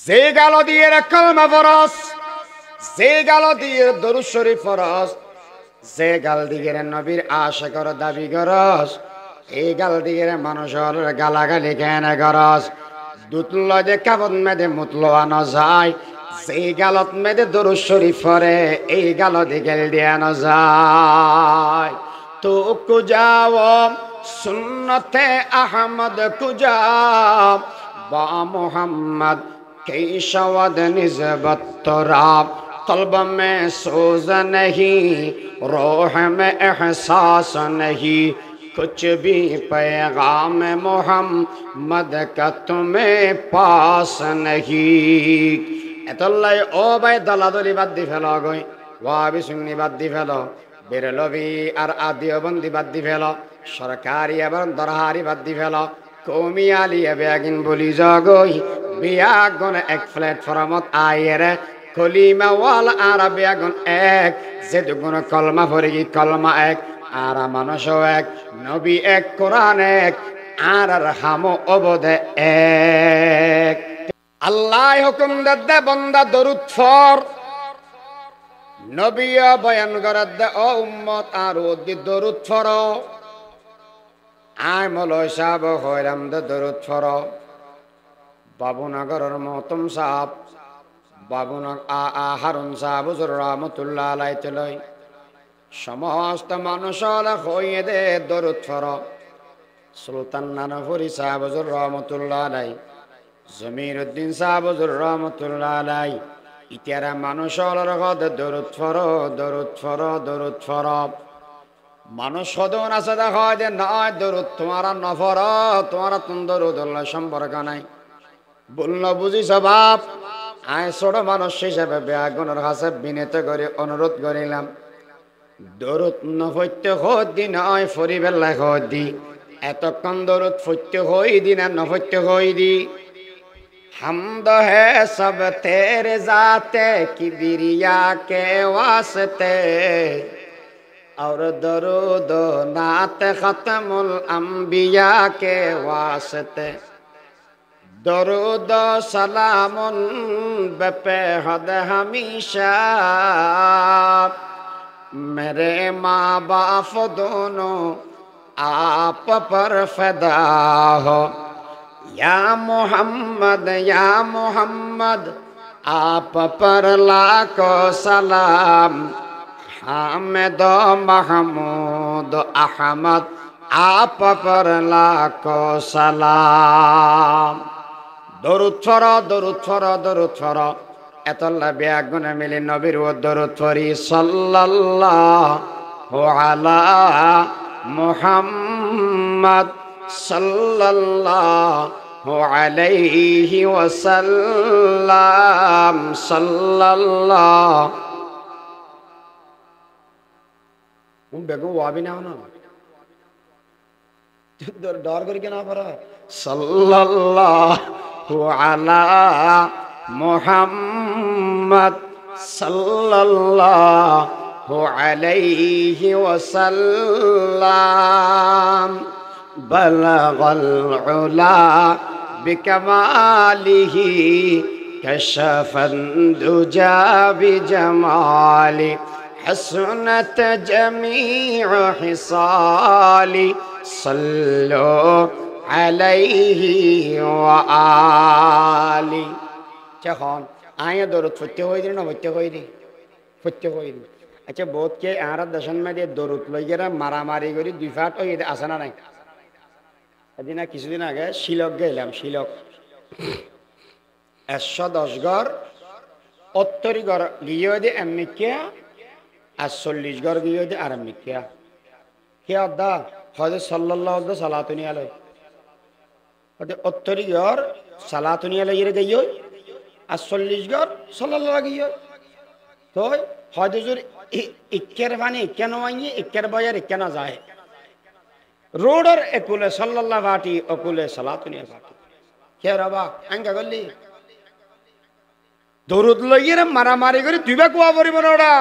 যে গাল দিয়ে কলমা ফরজ, যে গাল দিয়ে দরুদ শরীফ ফরজ, যে গাল দিয়ে নবীর আশিকের দাবি করস, এই গাল দিয়ে মানুষের গালাগালি কেন করস? দুতল যে কাবত মেদে মুতলো আনা যায়, যে গালত মেদে দরুদ শরীফ পড়ে এই গাল দিয়ে দিয়ে না যায়। তো কুজাও সুন্নতে আহমদ কুজাও বা মোহাম্মদ कैशवद निस्बत तो राब कल्ब में सोज नहीं, रोह में एहसास नहीं, कुछ भी पैगाम मोहम्मद का तुम्हें पास नहीं। এতলাই ও ভাই দলাদলি বাদ দি ফেল গই, ওয়াবি সুন্নি বাদ দি ফেল, বেরলবি আর আদিও বন্দি বাদ দি ফেল, সরকারি এবং দরহারি বাদ দি ফেল, কৌমি আলিয়া বেগিন বলি জগই বিয়াগুন এক প্ল্যাটফর্মত আয়ের কলিমা ওয়াল আর বেগুন এক, যে দুগুণ কলমা পড়ে কি কলমা এক, আর মানুষ এক, নবী এক, কোরআন এক, আর হামো অবদে এক। আল্লাহ হুকুম দে বন্দা দরুদ ফর, নবী বয়ান করে দে ও উম্মত আর দি দরুদ ফর। আয় মলয় সাহেব হইরাম দে দরুদ ফর। বাবুনগরের মহতম সাহেব বাবুনগর হারুন সাহেব হুজুর রহমতুল্লাহ আলাইহি তলয় সমস্ত মানুষের হইয়ে দে দরুদ ফর। সুলতান নানপুরি সাহেব হুজুর রহমতুল্লাহ আলাইহি, জমির উদ্দিন সাহেব হুজুর রহমতুল্লাহ আলাইহি, ইতিয়ারা মানুষের হদে দরুদ ফর, দরুদ ফর, দরুদ ফর। মানুষ সদন আছে দেখা যে নয় দরুদ তোমার নফর, তোমার তুম দরুদ সম্পর্ক নাই। বলল বুঝি স্বভাব, আয় ছোট মানুষ হিসেবে বেগুনের কাছে বিনীত করে অনুরোধ করিলাম, দরুদ নফত্য হদি নয় ফরিবেল্লাই হদি, এতক্ষণ দরুদ ফত্য হই দি না নফত্য হই দি। हमद है सब तेरे जाते किबरिया के वास्ते, और दरूद नात खत्मुल अंबिया के वास्ते, दरूद सलामुन बेपहद हमेशा मेरे माँ बाप दोनों आप पर फिदा हो। या मोहम्मद आप पर लाखों सलाम, हामिद महमूद अहमद आप पर लाखों सलाम। দরুদ ফর, দরুদ ফর, দরুদ ফর। এতল্লা বেগুনে মিলি নবীর ও দরুদ ফরি। সাল্লাল্লাহু আলা মুহাম্মদ সাল্লাল্লাহু আলাইহি ওয়াসাল্লাম। সাল্লাল্লাহু বেগম ওয়াবি না না ডর করে কেন পড়া। সাল্লাল্লাহু আলা মুহাম্মদ সাল্লাল্লাহু আলাইহি ওয়াসাল্লাম। বলগল উলা বিকামালিহি কশফান দুজা বিজামালি, حسنت جميع حصالي صلوا عليه وآله। যখন আয়া দরুদ ফতে হই দি না ফতে হই দি, ফতে হই দি। আচ্ছা বহুত কে আর দশন মধ্যে দরুদ লইরা মারামারি করি দুই ফাট হই আছে না নাই? এদিন কিছুদিন আগে শিলক গেলাম, শিলক 110 ঘর 70 ঘর গিয়ে দি এমনিকে আর 40 ঘর গিয়ে দি আর এমনিকে কে আদা হযরত সাল্লাল্লাহু সালাতুনি আলাই ওতে 70 ঘর সালাতুনি আলাই এর গইও আর 40 ঘর সাল্লাল্লাহু গইও। তো হযরত ইক্কের মানে কেন আইয়ে ইক্কের বয়ার কেন যায় রোডর একুলে সাল্লাল্লাহু ফাটি অকুলে সালাতুনি ফাটি কে রাবা আঙ্গা গল্লি দরুদ লইয়ে মারামারি করে দুইবা কুয়া পরিব না।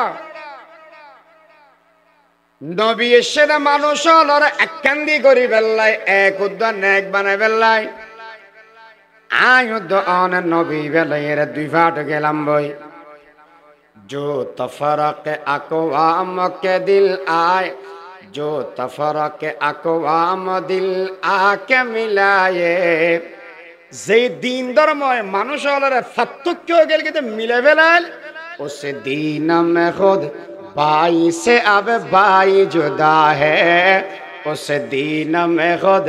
নবী এসে মানুষ হলর একখান্দি করি বেল্লাই, এক উদ্যান এক বানাই বেল্লাই। আয়ুদ্ধ অন নবী বেলায়ের দুই ফাট গেলাম বই जो तफरक अकवाम के दिल आए जो तफरक अकवाम दिल आके मिलाए যে দিন ধর্ময় মানুষ হলার পার্থক্য গেল কিন্তু মিলে ফেলাল उस दीन में खुद भाई से अब भाई जुदा है उस दीन में खुद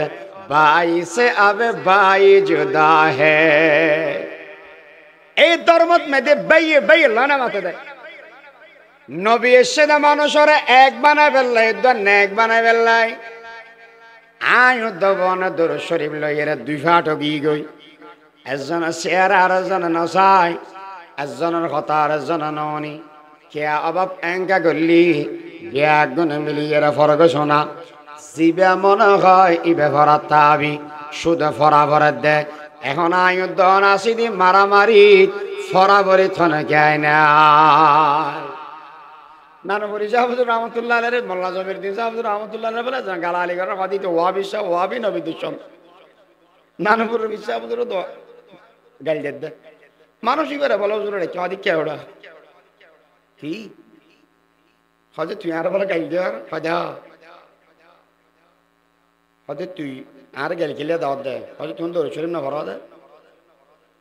भाई से अब भाई जुदा है এই ধর্মত মেয়েদের বাইয়ে বাইয়ে লানা মাথা দেয় নবী এসে না মানুষের এক বানায় ফেললাই এক বানায় ফেললাই আয়ুদ্ধবন দর শরীফ লইয়ের দুই ফাট গিয়ে গই একজন চেয়ার আর একজন নসাই একজনের কথা আর একজন ননি কে অভাব এঙ্কা করলি ব্যাগ গুনে মিলিয়ে ফরক শোনা জিবে মনে হয় ইবে ভরা তাবি শুধু ফরা ভরে দেয় এখন আয়ুদ্ধ আসি দি মারামারি ফরাবরি থনে গায় না নানপুরি সাহাবুদুর রহমতুল্লাহ আলাইহি মোল্লা জমিরউদ্দিন সাহাবুদুর রহমতুল্লাহ আলাইহি বলে গালালি করে হাদিতে ওয়াবি শাহ ওয়াবি নবী দুশমন নানপুরের সাহাবুদুর তো গাল দেদ মানুষই করে বলে হুজুর রে কি কে ওড়া কি হযরত তুই আর বলে গাল দেয়ার ফাজা হযরত তুই আর গাল কিলে দাও দে হযরত তুই দর শরীফ না ভরা দে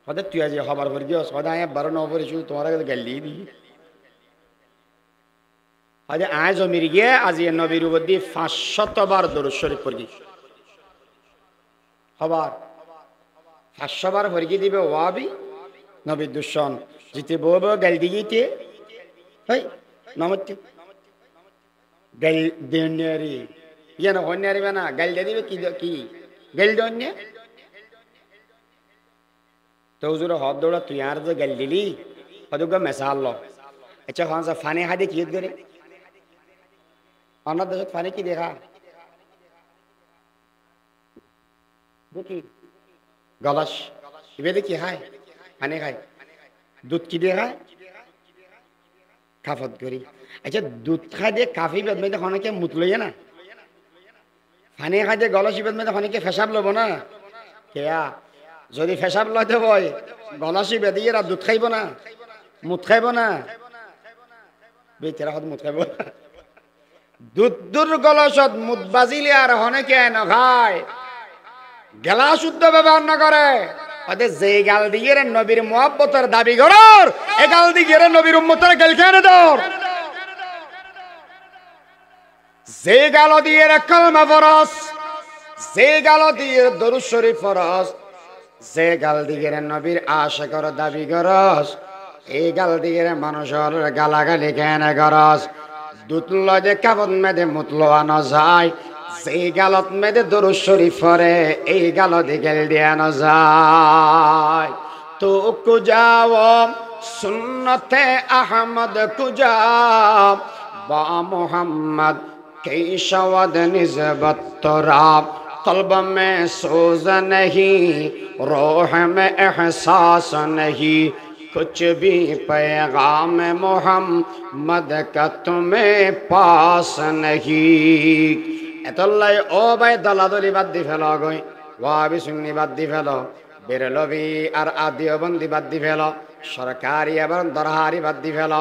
হযরত তুই আজ খবর করে গিয়ে সদা আয় 12 নম্বরে শুধু তোমার কাছে গাল দি আজ আয় জমির গিয়ে আজ নবীর উপর দিয়ে 500 বার দরুদ শরীফ পড়ি খবর 500 বার পড়ি দিবে ওয়াবি নবী দুশমন জিতে বব গাল দিতে হই নমতে গাল দেনিয়ারি ইয়ানা হন্যারি বানা গাল দিবে কি কি গাল দন্যে তো হুজুর হদ দৌড়া তুই আর যে গাল দিলি হদুগা মিসাল লো আচ্ছা খান সা ফানে হাদে কি করে অন্য দেশত ফানে কি দেখা দেখি গলাস ইবে দেখি হাই ফানে খায় দুধ কি দিয়ে খায় কাফত করি আচ্ছা দুধ খাই দিয়ে কাফি বেদ মেয়েদের অনেকে মুত লইয়ে না ফানে খাই দিয়ে গলাসি বেদ মেয়েদের অনেকে ফেসাব লব না কেয়া যদি ফেসাব লইতে হয় গলাসি বেদিয়ে দুধ খাইব না মুত খাইব না বেচারা হদ মুত খাইব না দুধ গলসত মুত বাজিলে আর অনেকে নখায় গেলা শুদ্ধ ব্যবহার না করে যে গাল দিয়ে নবীর মুহাব্বতের দাবি করার এ গাল দিয়ে নবীর উম্মতের গাল খেয়ে দর যে গাল দিয়ে কলমা ফরজ যে গাল দিয়ে দরুদ শরীফ ফরজ যে গাল দিয়ে নবীর আশিকের দাবি করস এই গাল দিয়ে মানুষের গালাগালি কেন করস দুতল যে কাবত মেদে মুতলো আনা যায় সেই গালত মেদে দরুদ শরীফ পড়ে এই গালত গেল দিয়া না যায় তো কুজাও সুন্নতে আহমদ কুজা বা মোহাম্মদ কেশাওয়াদ নিসবত তোরা कल्ब में सोज नहीं रोह में एहसास नहीं कुछ भी पैगाम मोहम्मद का तुम्हें पास नहीं এতলাই ও ভাই দলাদলি বাদ দি ফেল গই ওয়াবি সুন্নি বাদ দি ফেল বেরলবি আর আদিয়বন্দি বাদ দি ফেল সরকারি এবং দরহারি বাদ দি ফেল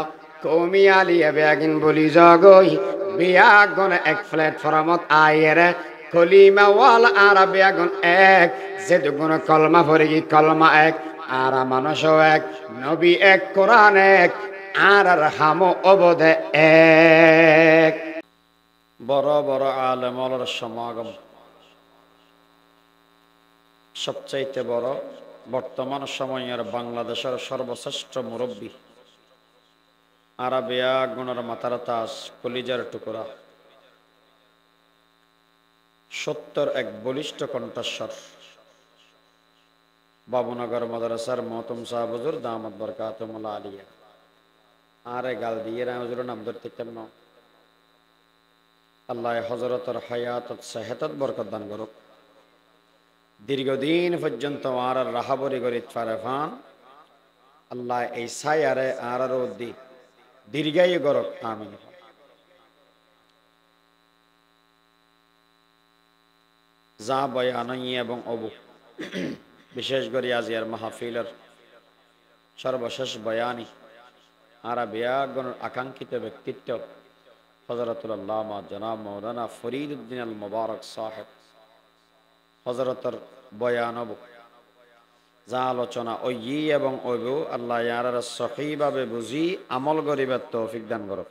কৌমি আলিয়া বেগিন বলি জগই বিয়াগুন এক প্ল্যাটফর্মত আয়েরে কলিমা ওয়াল আরবি আগুন এক যে দুগুণ কলমা পড়ে কি কলমা এক আর মানুষ এক নবী এক কোরআন এক আর হামো অবদে এক বড় বড় আলেমর সমাগম সবচাইতে বড় বর্তমান সময়ের বাংলাদেশের সর্বশ্রেষ্ঠ মুরব্বী আরবিয়া গুণের মাথার তাস কলিজার টুকরা সত্তর এক বলিষ্ঠ কণ্ঠস্বর বাবুনগর মাদ্রাসার মহতম সাহেব হুজুর দামাত বরকাতুহুল্লাহ আলিয়া আরে গাল দিয়ে রা হুজুর নাম ধরতে কেন আল্লাহ হযরতের হায়াতত সেহতত বরকত দান করুক দীর্ঘদিন পর্যন্ত আর রাহাবরি গরিত ফারফান আল্লাহ এই সায়ারে আর রোদি দীর্ঘায়ু করুক আমিন যা বয়ানই এবং অবু বিশেষ করে আজিয়ার মাহফিলের সর্বশেষ বয়ানী আরবিয়াগণের আকাঙ্ক্ষিত ব্যক্তিত্ব হযরতুল আল্লামা জনাব মাওলানা ফরিদ উদ্দিন আল মুবারক সাহেব হযরতের বয়ান যা আলোচনা ওই এবং ওইবু আল্লাহ ইয়ার সহিভাবে বুঝি আমল গরিবের তৌফিক দান করো।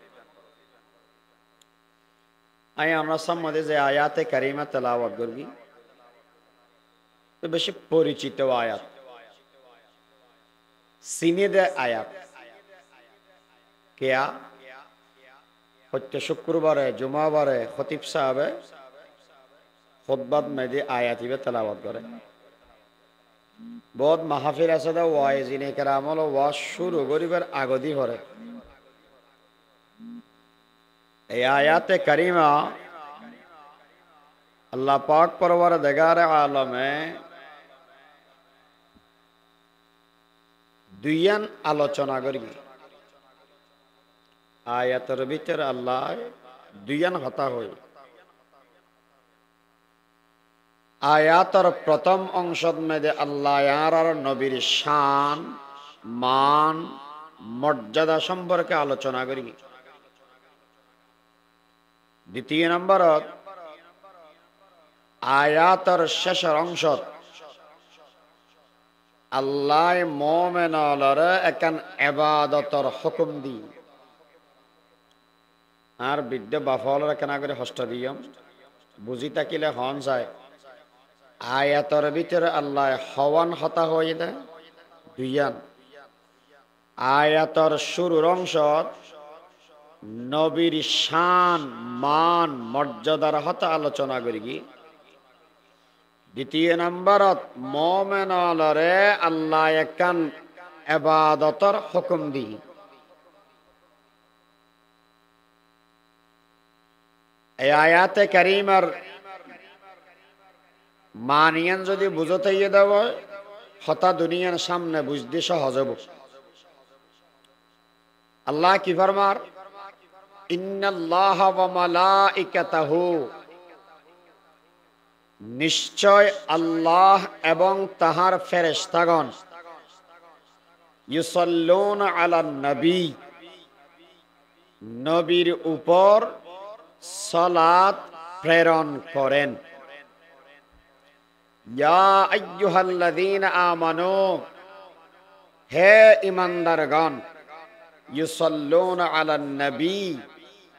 আমরা সম্বন্ধে যে আয়াতে কারিমা তেলাওয়াত করবি বেশি পরিচিত আয়াত, সিনেদে আয়াত কেয়া হচ্ছে শুক্রবারে জুমাবারে খতিব সাহেবে খুতবাত মেদি আয়াতিবে তেলাওয়াত করে। বহুত মাহফিল আছে দা ওয়াইজিনে কেরামল ওয়াজ শুরু গরিবের আগদি ভরে। এই আয়াতে কারিমা আল্লাহ পাক পরওয়ারদিগার আলমে দুইয়ান আলোচনা করবি। আয়াতের ভিতরে আল্লাহ দুইয়ান হতা হই। আয়াতের প্রথম অংশত মেদে আল্লাহ আর নবীর শান মান মর্যাদা সম্পর্কে আলোচনা করবি। দ্বিতীয় নম্বরত আয়াতের শেষের অংশত আল্লাহ মুমিনরে একান ইবাদতর হুকুম দি আর বিদ্যা বাফলর কেনা করে হস্ত দিয়ম বুঝি থাকিলে হন যায়। আয়াতের ভিতরে আল্লাহ হওয়ান হতা হয়ে দেয় দুইয়ান। আয়াতের শুরুর অংশত নবীর শান মান মর্যাদার হতা আলোচনা করি। দ্বিতীয় নম্বরত মুমিনরে আল্লাহ একান ইবাদতর হুকুম দি। এই আয়াতে কারিমার মানিয়ান যদি বুঝতে ইয়ে দেব হতা দুনিয়ার সামনে বুঝতে সহজ হব। আল্লাহ কি ফরমার, ইন্নাল্লাহা ওয়া মালাইকাতাহু, নিশ্চয় আল্লাহ এবং তাহার ফেরেশতাগণ, ইউসাল্লুনা আলান নবী, নবীর উপর সালাত প্রেরণ করেন। ইয়া আইয়ুহাল্লাযীনা আমানু, হে ঈমানদারগণ, ইউসাল্লুনা আলান নবী,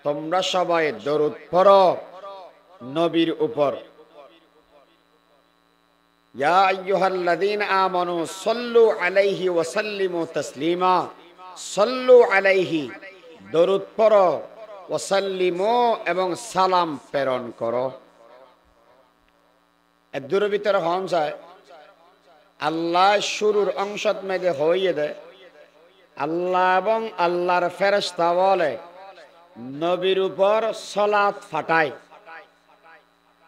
তোমরা সবাই দরুদ পড়ো নবীর উপর। ইয়া আইয়ুহাল্লাযীনা আমানু সাল্লু আলাইহি ওয়া সাল্লিমু তাসলিমা, সাল্লু আলাইহি দরুদ পড়ো, ওয়া সাল্লিমু এবং সালাম প্রেরণ করো। এর দূরের ভিতরে হন যায় আল্লাহ শুরুর অংশত মেদে হইয়ে দেয় আল্লাহ এবং আল্লাহর ফেরেশতা বলে নবীর উপর সালাত ফাটায়।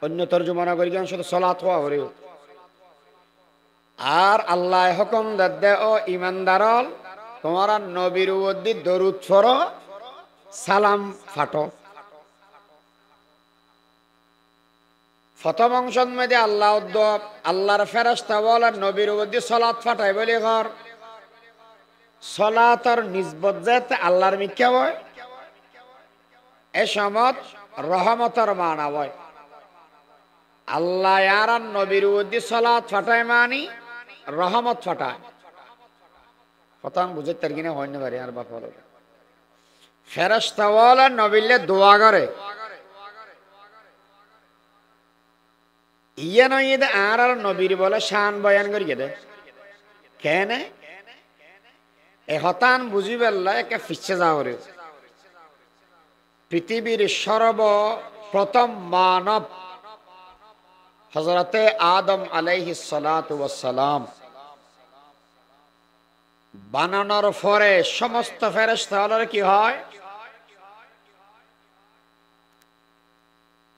অন্য তরজমা করি শুধু সালাত হওয়া হরে। আর আল্লাহ হুকুম দে ও ইমানদারল তোমরা নবীর উপর দরুদ পড়ো সালাম ফাটো। প্রথম অংশের মধ্যে আল্লাহর ফেরেশতা বলে নবীর উপর সালাত ফাটাই বলি ঘর সালাতর নিসবত যেতে আল্লাহর মিথ্যা হয় এ সমত রহমতের মানা হয়। আল্লাহ আর নবীর উপর সালাত ফাটায় মানি রহমত ফাটায়। প্রথম বুঝে তার কিনা হয় না পারে আর বাপ ফেরেশতা বলে নবীলে দোয়া করে ইয়ে নয় আর নবীর বলে শান বয়ান করি দে কেন এ হতান বুঝি পেল্লা একে ফিচ্ছে যাওয়ারে। পৃথিবীর সর্বপ্রথম মানব হযরতে আদম আলাইহিস সালাতু ওয়াস সালাম বানানোর পরে সমস্ত ফেরেশতাদের কি হয়,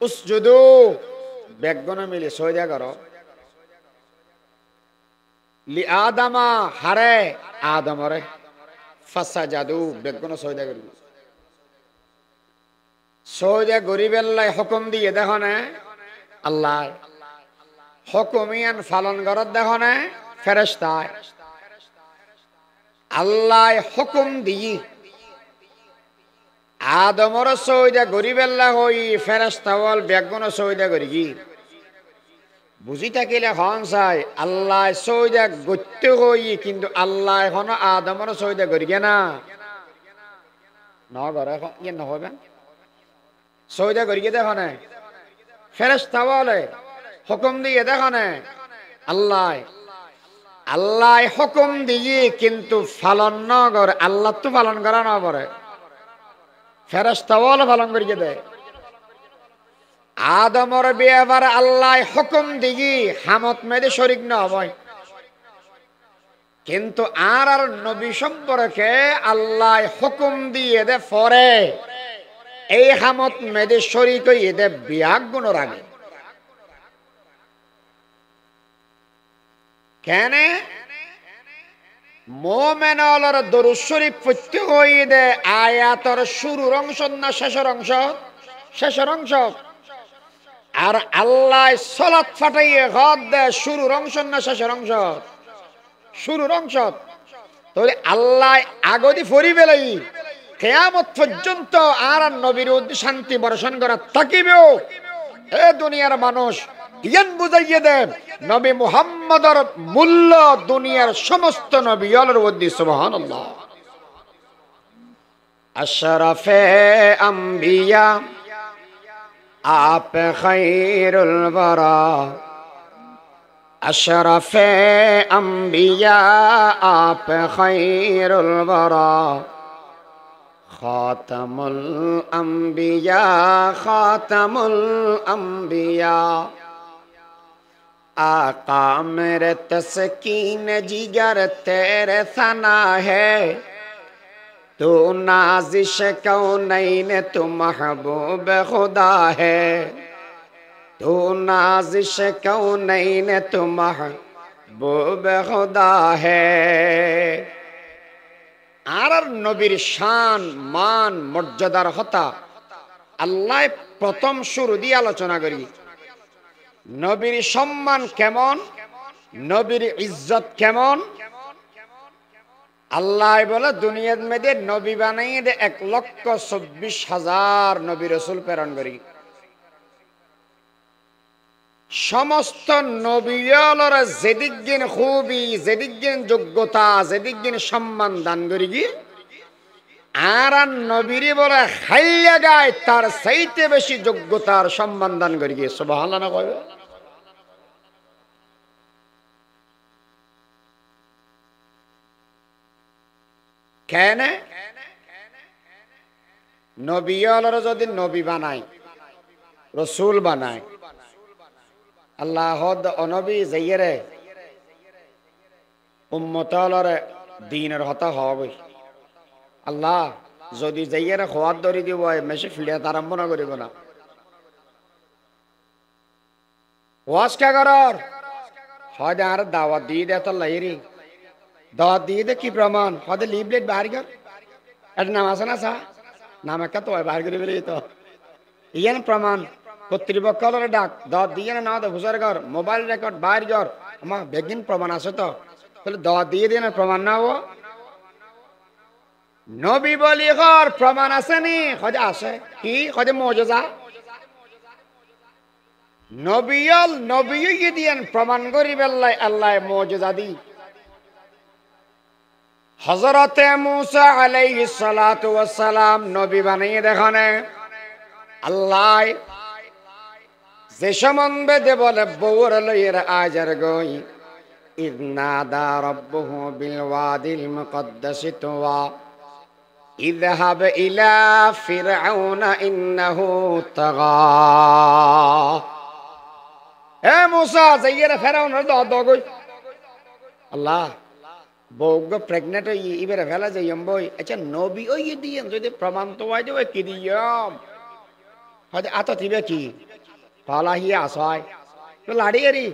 উসজুদু বেগগণ মিলে সজদা করো লি আদামা হারে আদমরে ফাসাজাদু বেগগণ সজদা করি। সজদা গরিবেল্লাই হুকুম দিয়ে দেখো না আল্লাহ হুকুমিয়ান পালন করত দেখো না ফেরেশতায় আল্লাহ হুকুম দিই আদমর সৌদা গরিবেল্লা হই ফেরেশতাওয়াল বেগুন সৌদা করি বুঝি থাকিলে হন চাই আল্লাহ সৌদা গত্য হই কিন্তু আল্লাহ এখন আদমর সৌদা করি না নগরে ইয়ে নহবেন সৌদা করি দেখনে ফেরেশতাওয়ালে হুকুম দিয়ে দেখনে আল্লাহ আল্লাহ হুকুম দিয়ে কিন্তু পালন ন করে আল্লাহ তো পালন করা না পরে ফেরেশতাওয়াল পালন করিয়ে দেয় আদমর বিয়াবার আল্লাহ হুকুম দিই হামত মেদে শরিক না হয় কিন্তু আর নবী সম্পর্কে আল্লাহ হুকুম দিয়ে দে পরে এই হামত মেদে শরিক হইয়ে দে বিয়াগ গুণর আগে কেন মোমেনর দরুদ শরীফ পড়তে হইয়ে দে আয়াতর শুরুর অংশ না শেষের অংশ শেষের অংশ আর আল্লাহ সালাত ফাটাইয়ে হদ দে শুরুর অংশ না শেষের অংশ শুরুর অংশ তাহলে আল্লাহ আগদি ফরি বেলাই কিয়ামত পর্যন্ত আর নবীর শান্তি বর্ষণ করা থাকিবেও এ দুনিয়ার মানুষ জ্ঞান বুঝাইয়ে দেন নবী মুহাম্মদর মূল্য দুনিয়ার সমস্ত নবীর মধ্যে সুবহানাল্লাহ আশরাফে আম্বিয়া आप खैरुल वरा अशरफे अंबिया आप खैरुल वरा खातमुल अंबिया आका मेरे तस्कीन जिगर तेरे सना है तू नाजिश कौनैन तू महबूब खुदा है तू नाजिश कौनैन तू महबूब खुदा है আর নবীর শান মান মর্যাদার কথা আল্লাহ প্রথম শুরু দিয়ে আলোচনা করি নবীর সম্মান কেমন নবীর ইজ্জত কেমন আল্লাহ বলে দুনিয়ার মধ্যে নবী বানাইয়ে 1,24,000 নবী রাসূল প্রেরণ করি সমস্ত নবীরা যেদিকদিন খুবই যেদিকদিন যোগ্যতা যেদিকদিন সম্মান দান করি কি আর নবীরে বলে খাইয়া গায় তার চাইতে বেশি যোগ্যতার সম্মান দান করি কি সুবহানাল্লাহ না কইবে কেন নবীরা যদি নবী বানায় রাসূল বানায় আল্লাহ অনবী যাইরে উম্মতলর দ্বীনের হতা হবে আল্লাহ যদি যাইরে খোয়াদ ধরি দিব মেসে ফিরে আরম্ভ না করিব না ওয়াজ কা করার হয় আর দাওয়াত দিয়ে দে তো লাইরি দাওয়াত দিয়ে দে কি প্রমাণ হয় লিফলেট বাহির কর এটা নাম আছে না সা নাম একটা তো বাহির করে বেরিয়ে তো ইয়ান প্রমাণ কর্তৃপক্ষের ডাক দাওয়াত দিয়ে না দে হুসার ঘর মোবাইল রেকর্ড বাইর ঘর আমার বেগিন প্রমাণ আছে তো তাহলে দাওয়াত দিয়ে দিয়ে না প্রমাণ না ও নবী বলি ঘর প্রমাণ আছে নি খোঁজা আছে কি খোঁজে মুজিজা নবী দিয়েন প্রমাণ করি বেল্লাই আল্লাহ মুজিজা দি হযরতে মূসা আলাইহিস সালাতু ওয়াস সালাম নবী বানিয়ে দেখানে আল্লাহ যে সম্বন্ধে দে বলে বউর লইয়ের আজার গই ইদনাদা রাব্বুহু বিল ওয়াদিল মুকদ্দাসি তুওয়া ইযহাব ইলা ফিরআউনা ইন্নাহু তাগা এ মূসা যাইয়ের ফিরআউনের দগই আল্লাহ বউগ প্রেগনেন্ট হই ইবেরে ফেলা যাইম বই আচ্ছা নবী ওই দিয়েন যদি প্রমাণ তো হয় দেবে কি দিয়াম হয়তো আত দিবে কি পালা হিয়া আসয় তো লাড়ি এরি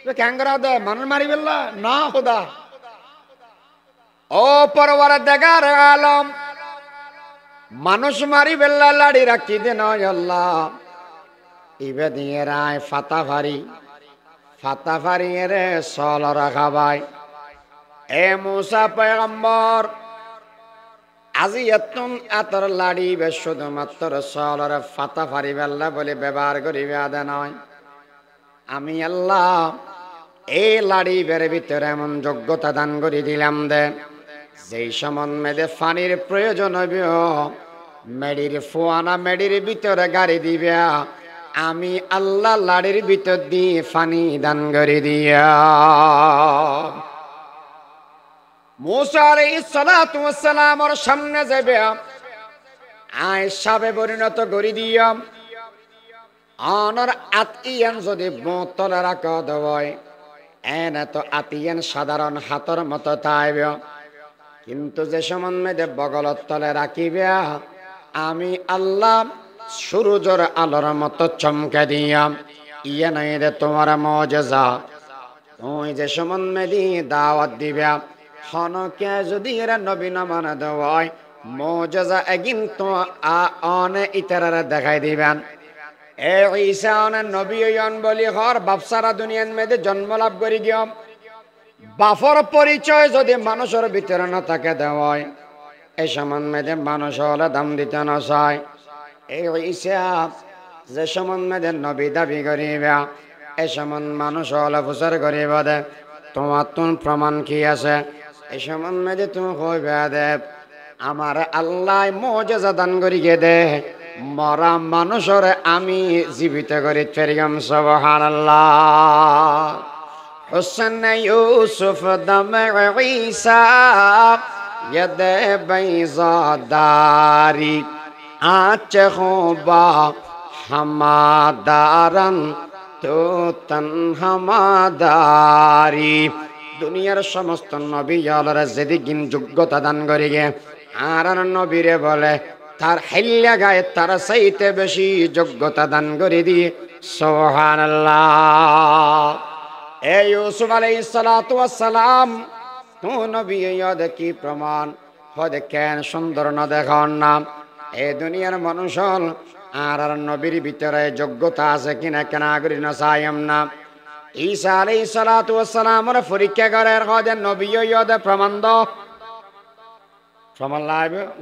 তো ক্যাঙ্গরা দে মানুষ মারি বেল্লা না খোদা ও পরওয়ারদিগার আলম মানুষ মারি বেল্লা লাড়ি রাখি দে নয় আল্লাহ ইবে দিয়ে রায় ফাতা ফারি রে সল রাখা ভাই এ মুসা পয়গম্বর আজি এতর লাড়িবে শুধুমাত্র সলর ফাতা ফারিবাল্লা বলে ব্যবহার করিবে আদা নয়। আমি আল্লাহ এই লাড়িবের ভিতরে এমন যোগ্যতা দান করে দিলাম দে যেই সম্বন্ধে পানির প্রয়োজন হবে মেডির ফোয়ানা মেডির ভিতরে গাড়ি দিবে আমি আল্লাহ লাড়ির ভিতর দিয়ে পানি দান করে দিয়া। মুসা আলাইহিস সালাতু ওয়াস সালামের সামনে যাবে আয়েশাবে পরিণত করে দিয়া অনর আতিয়ান যদি বোতলে রাখা দেয় এনে তো আতিয়ান সাধারণ হাতর মতো তাইবে কিন্তু যে সম্বন্ধে বগলত তলে রাখিবে আমি আল্লাহ সূর্যের আলোর মতো চমকে দিয়া ইয়ে নাই রে তোমার মুজিজা। তুই যে সম্বন্ধে দাওয়াত দিবে হনকে যদি এরা নবী না মানে দেওয়ায় মুজিজা একদিন তো অনে ইতারা দেখাই দিবেন। এ ঈসা অনে নবী হইন বলি হর বাপসারা দুনিয়ার মধ্যে জন্ম লাভ করি গিয়ে বাফর পরিচয় যদি মানুষের ভিতরে না থাকে দেওয়ায় এই সম্বন্ধে মানুষ হলে দাম দিতে না চায়। এই ঈসা যে সম্বন্ধে নবী দাবি করিবে এই সম্বন্ধ মানুষ হলে প্রচার করিব দে তোমার তুন প্রমাণ কি আছে এই সম্বন্ধে তুমি কইবে দে আমার আল্লাহ মুজিজা দান করিয়ে দে মরা মানুষের আমি জীবিত করে ফেরিগাম সুবহানাল্লাহ। হুসেন ইউসুফ দমে ঈসা ইদে বাইজাদারি আচে হোবা হামাদারন তো তন হামাদারি। দুনিয়ার সমস্ত নবী আল্লাহর যেদিন যোগ্যতা দান করিগে আর নবীরে বলে তার হেল্লা গায়ে তার চাইতে বেশি যোগ্যতা দান করে দিয়ে সুবহানাল্লাহ। এ ইউসুফ আলাইহিস সালাতু ওয়াস সালাম তো নবী ইয়াদ কি প্রমাণ হদে কেন সুন্দর না দেখার নাম এ দুনিয়ার মানুষ আর নবীর ভিতরে যোগ্যতা আছে কিনা কেনা করি না চাইম না। ঈসা আলাইহিস সালাতু ওয়াস সালামের পরীক্ষা করে হদে নবী ইয়াদ প্রমাণ দ প্রমাণ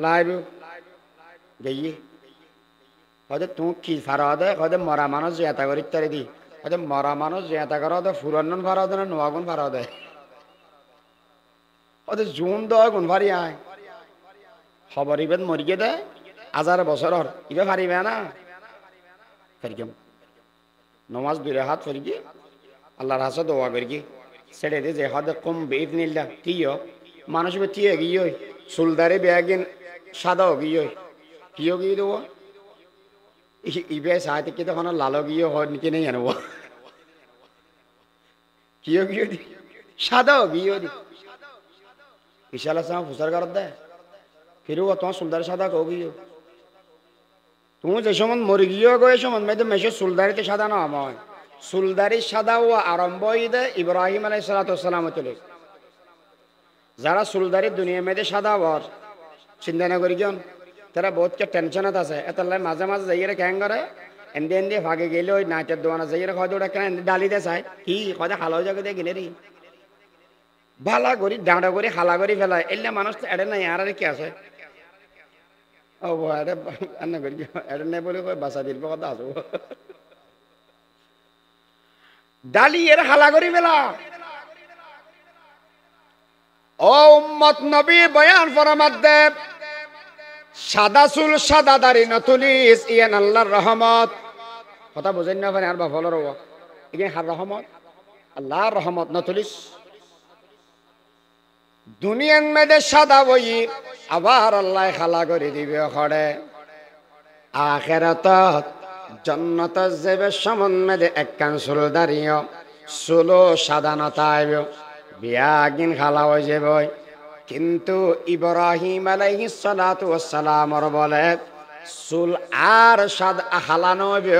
লাইব গিয়ে হয়তো তুই কি ফারাদে হয়তো মরা মানুষ জেতা করি ইত্যাদি দি হয়তো মরা মানুষ জেতা করা হয়তো ফুরান ফারাদে না নোয়াগুন ফারাদে হয়তো জুন দগুন ফারি আয় খবর ইবেদ মরিয়ে দে 1000 বছর ইবে ফারিবে না ফেরকেম নমাজ দুই হাত ফেরকি আল্লাহর হাসে দোয়া করি ছেড়ে দে যে হয়তো কম বেইদনিল্লাহ কিও মানুষ বে তিয়ে গিয়ে সুলদারে বেগিন সাদা গিয়ে কিয় গিয়ে দেবো ইবে সাহিত্য কি তখন লালো গিয়ে হয় নাকি নেই জানব কিয় গিয়ে দি সাদা গিয়ে দি বিশাল আসলাম ফুসার কর দে ফিরু তোমার সুলদার সাদা কো গিয়ে তুমি যে সময় মরি গিয়ে গো এই সময় মেয়েদের মেশে সুলদারিতে সাদা না আমার সুলদারি সাদা ও আরম্ভ দে ইব্রাহিম আলাইহিস সালাতু ওয়াস সালাম চলে যারা সুলদারি দুনিয়া মেয়েদের সাদা বর চিন্তা না করি কেন তারা বহুত কে টেনশনত আছে এতলে মাঝে মাঝে যাইরে ক্যাং করে এন্ডে এন্ডে ভাগে গেলে ওই নাচের দোকানে যাইরে হয়তো ওটা কেন ডালি দে চাই কি হয়তো হালাও জায়গা দিয়ে গেলে রি ভালা করি ডাঁড়া করি হালা করি ফেলায় এলে মানুষ তো এড়ে নাই আর কি আছে ও এটা এনে করি এড়ে নাই বলে কই বাসা দিল কথা আসবো ডালি এর হালা করি ফেলা ও উম্মত নবী বয়ান ফরমাত দে সাদা চুল সাদা দাড়ি নতুলিস ইয়ান আল্লাহর রহমত কথা বুঝেন না পারে আর বাফলর হওয়া এখানে হার রহমত আল্লাহর রহমত নতুলিস দুনিয়ার মেয়েদে সাদা বই আবার আল্লাহ খালা করে দিবে খড়ে আখেরাত জান্নাত যাবে সমান মেয়েদে একখান চুল দাঁড়িয়ে চুলো সাদা নতাইব বিয়াগিন খালা হয়ে যাবে কিন্তু ইব্রাহিম আলাইহিস সালাতু ওয়াস সালামের বলে চুল আর সাদা হালানো হবে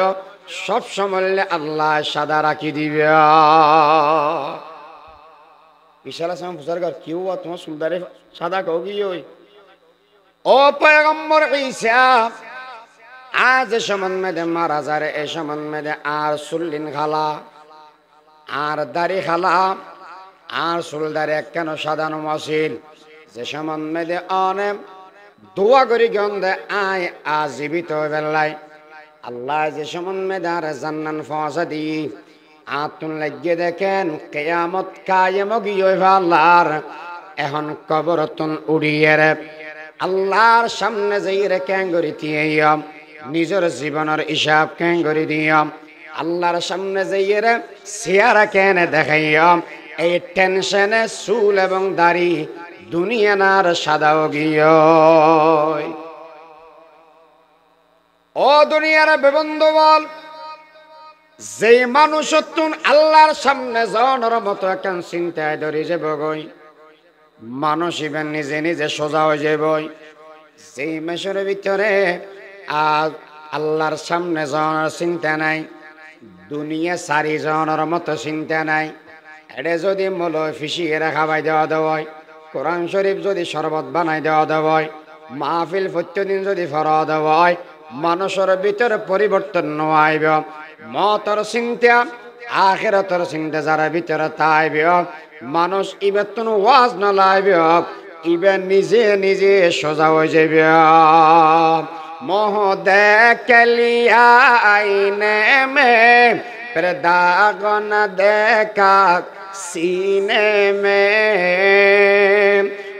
সব সময় আল্লাহ সাদা রাখি দিবে বিশাল আসলাম ফুসার কর কি হুয়া তোমার চুলদারে সাদা কও কি ওই ও পয়গম্বর ঈসা আজ সমান মেদে মারা যারে এ সমান মেদে আর চুল্লিন খালা আর দাড়ি খালা আর চুলদারে কেন সাধারণ মসিল যে সমান মেদে অনেক দোয়া করি গন্ধে আয় আজীবিত হয়ে বেলায় আল্লাহ যে সমান মেদার জান্নান ফসা দি আতুন লাগিয়ে দেখেন কেয়ামত কায়েম গিয়ে আল্লাহর এখন কবরতন উড়িয়ে রে আল্লাহর সামনে যাই রে ক্যাঙ্গরি দিয়াম নিজের জীবনের হিসাব ক্যাঙ্গরি দিয়াম আল্লাহর সামনে যাই রে চেহারা কেন দেখাইয়াম এই টেনশনে চুল এবং দাড়ি দুনিয়ার সাদাও গিয়ে ও দুনিয়ার বেবন্ধু বল যে মানুষ আল্লাহর সামনে যাওয়ার মতো একখান চিন্তায় ধরে যাব গই মানুষ ইবেন নিজে নিজে সোজা হয়ে যাব যে মেশর ভিতরে আজ আল্লাহর সামনে যাওয়ার চিন্তা নাই দুনিয়া সারি যাওয়ার মতো চিন্তা নাই এটা যদি মলয় ফিসিয়ে খাবাই দেওয়া দেওয়ায় কোরআন শরীফ যদি শরবত বানাই দেওয়া দেওয়ায় মাহফিল প্রত্যেকদিন যদি ফরা দেওয়ায় মানুষের ভিতরে পরিবর্তন নয় মতর চিন্তা আখিরাতের চিন্তা যারা ভিতরে তাইব মানুষ ইবেতন ওয়াজ না লাইব ইবে নিজে নিজে সোজা হয়ে যাবে মোহ দেখলিয়া আইনে মে দাগ না দেখা सीने में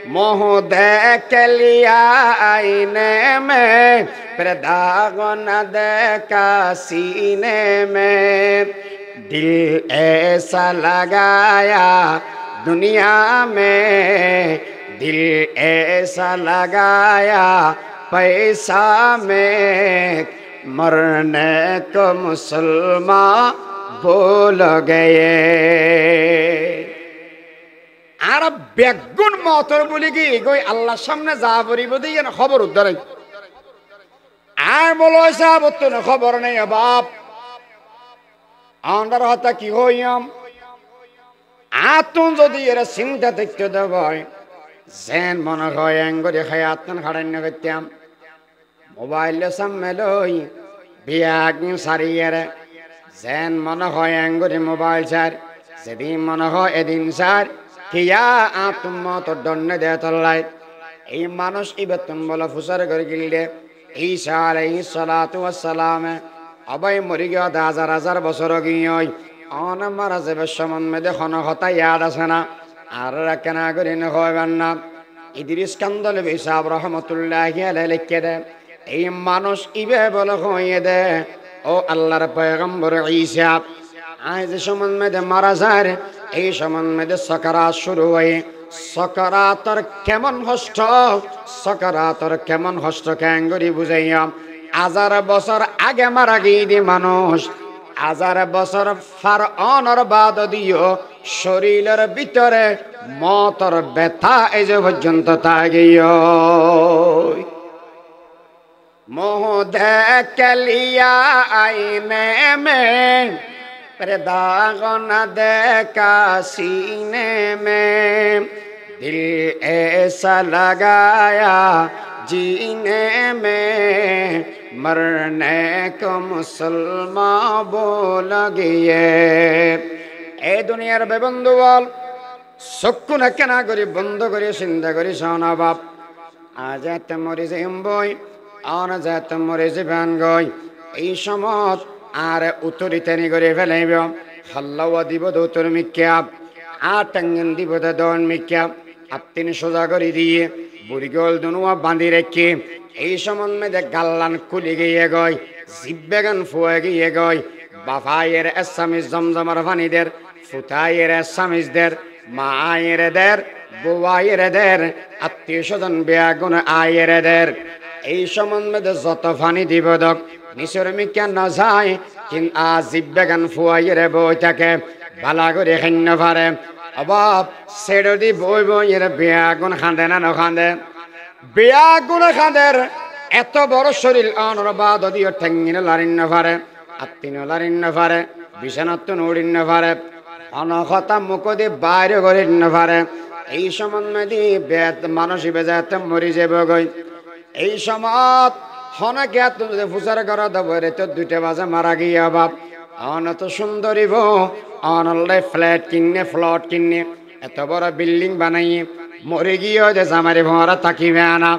मोह देख लिया आईने में फिर दाग न देखा सीने में दिल ऐसा लगाया दुनिया में दिल ऐसा लगाया पैसा में मरने को मुसलमान बोल गए আর বেগুন মতর বলি কি গই আল্লাহর সামনে যা পড়িব দিয়ে না খবর উদ্ধার আর বলো সাহেব তো না খবর নেই বাপ আন্ডার হতা কি হইয়াম আতুন যদি এরা চিন্তা দেখতে দেব যেন মনে হয় এঙ্গরে খাই আত্মন খাড়ান্য করতাম মোবাইলে সামনে লই বিয়াগ সারিয়ে যেন মনে হয় এঙ্গরে মোবাইল সার যেদিন মনে হয় এদিন সার কিয়া আত্মত দন্ডে দে তল্লাই এই মানুষ ইবেতন বলা ফুসার করে গিললে ঈসা আলাইহিস সালাতু ওয়াস সালাম অবৈ মরি গিয়া হাজার হাজার বছর গিয়ে অন মারা যাবে সমান মেদে খন হতা ইয়াদ আছে না আর কেনা করি নহবেন না ইদ্রিস কান্দল বিসাব রহমতুল্লাহি আলাইহি লিখে দে এই মানুষ ইবে বলে হইয়ে দে ও আল্লাহর পয়গম্বর ঈসা আজ সমান মেদে মারা যায় এই সমান মেদে সকারাত শুরু হয় সকারাতর কেমন হষ্ট সকারাতর কেমন হষ্ট ক্যাঙ্গরি বুঝাইয়া হাজার বছর আগে মারা গিয়ে মানুষ হাজার বছর ফার অনর বাদ দিও শরীরের ভিতরে মতর ব্যথা এই যে পর্যন্ত তাগিও মোহ দেখলিয়া আইনে মে दाग न देखा सीने में दिल ऐसा लगाया जीने में मरने को मुसलमान बोल गए ए दुनियार बेबंधु बल चक्षु ना केना करी बंद करी चिंता करी सोना बाप आज मरी যাইম বই আন যাতে মরে যাবেন গই এই সময় আর উত্তরিতানি করে ফেলাইব হাল্লাওয়া দিব দৌতর মিক্যা আর টাঙ্গেন দিব দন মিক্যা আত্মিন সোজা করে দিয়ে বুড়িগল দুনুয়া বাঁধি রেখে এই সম্বন্ধে গাল্লান খুলি গিয়ে গয় জিব্বেগান ফুয়ে গিয়ে গয় বাফায়ের এসামিস জমজমার ফানিদের ফুতায়ের এসামিসদের মায়ের দের বুয়ায়ের দের আত্মীয় স্বজন বেয়াগুন আয়ের দের এই সম্বন্ধে যত ফানি দিব দক নিচর মিক্যা না যায় কিন জিব্বেগান ফুয়াইয়ের বই থাকে ভালা করে খান্য পারে অবাব সেড়ো দি বই বইয়ের বেয়াগুন খাঁদে না নখাঁদে বেয়াগুন খাঁদের এত বড় শরীর অনর বাদ দিও ঠেঙ্গিন লারিন্ন পারে আত্মিন লারিন্ন পারে বিছানাত নড়িন্ন পারে অনখতা মুখ দি বাইরে করিন্ন পারে এই সম্বন্ধে দি বেদ মানসী বেজাতে মরি যাব গই এই সমাজ হনকে তুমি ফুসার করা দেবো রে তো 2টা বাজে মারা গিয়া বাপ অন তো সুন্দরী বউ অনলে ফ্ল্যাট কিনে ফ্লট কিনে এত বড় বিল্ডিং বানাই মরে গিয়ে যে জামারি ভরা থাকিবে না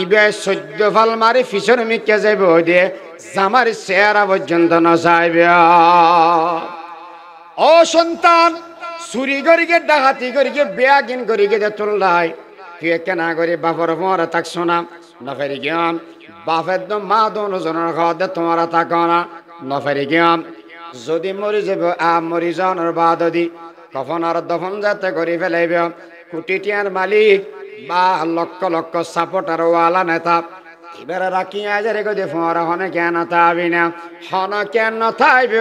ইবে 14 ফাল মারি ফিসর মিকে যাইব দিয়ে জামারি চেহারা পর্যন্ত নসাইবে ও সন্তান চুরি করিকে ডাকাতি করিকে বেয়াগিন করিকে যে তুললাই তুই কেনা করি বাপর ভরা থাকছো না নফেরি গিয়াম বাপের তো মা দোনোজনের খাওয়াতে তোমারা থাকো না নফেরি গিয়াম যদি মরি যাব মরি যাওয়ার বাদ দি কখন আর দফন যাতে করে ফেলাইব কোটি টিয়ার মালিক বা লক্ষ লক্ষ সাপোর্টার ওয়ালা নেতা এবারে রাখি আজারে গদি ফোঁরা হনে কেন থাকবি না হন কেন থাকব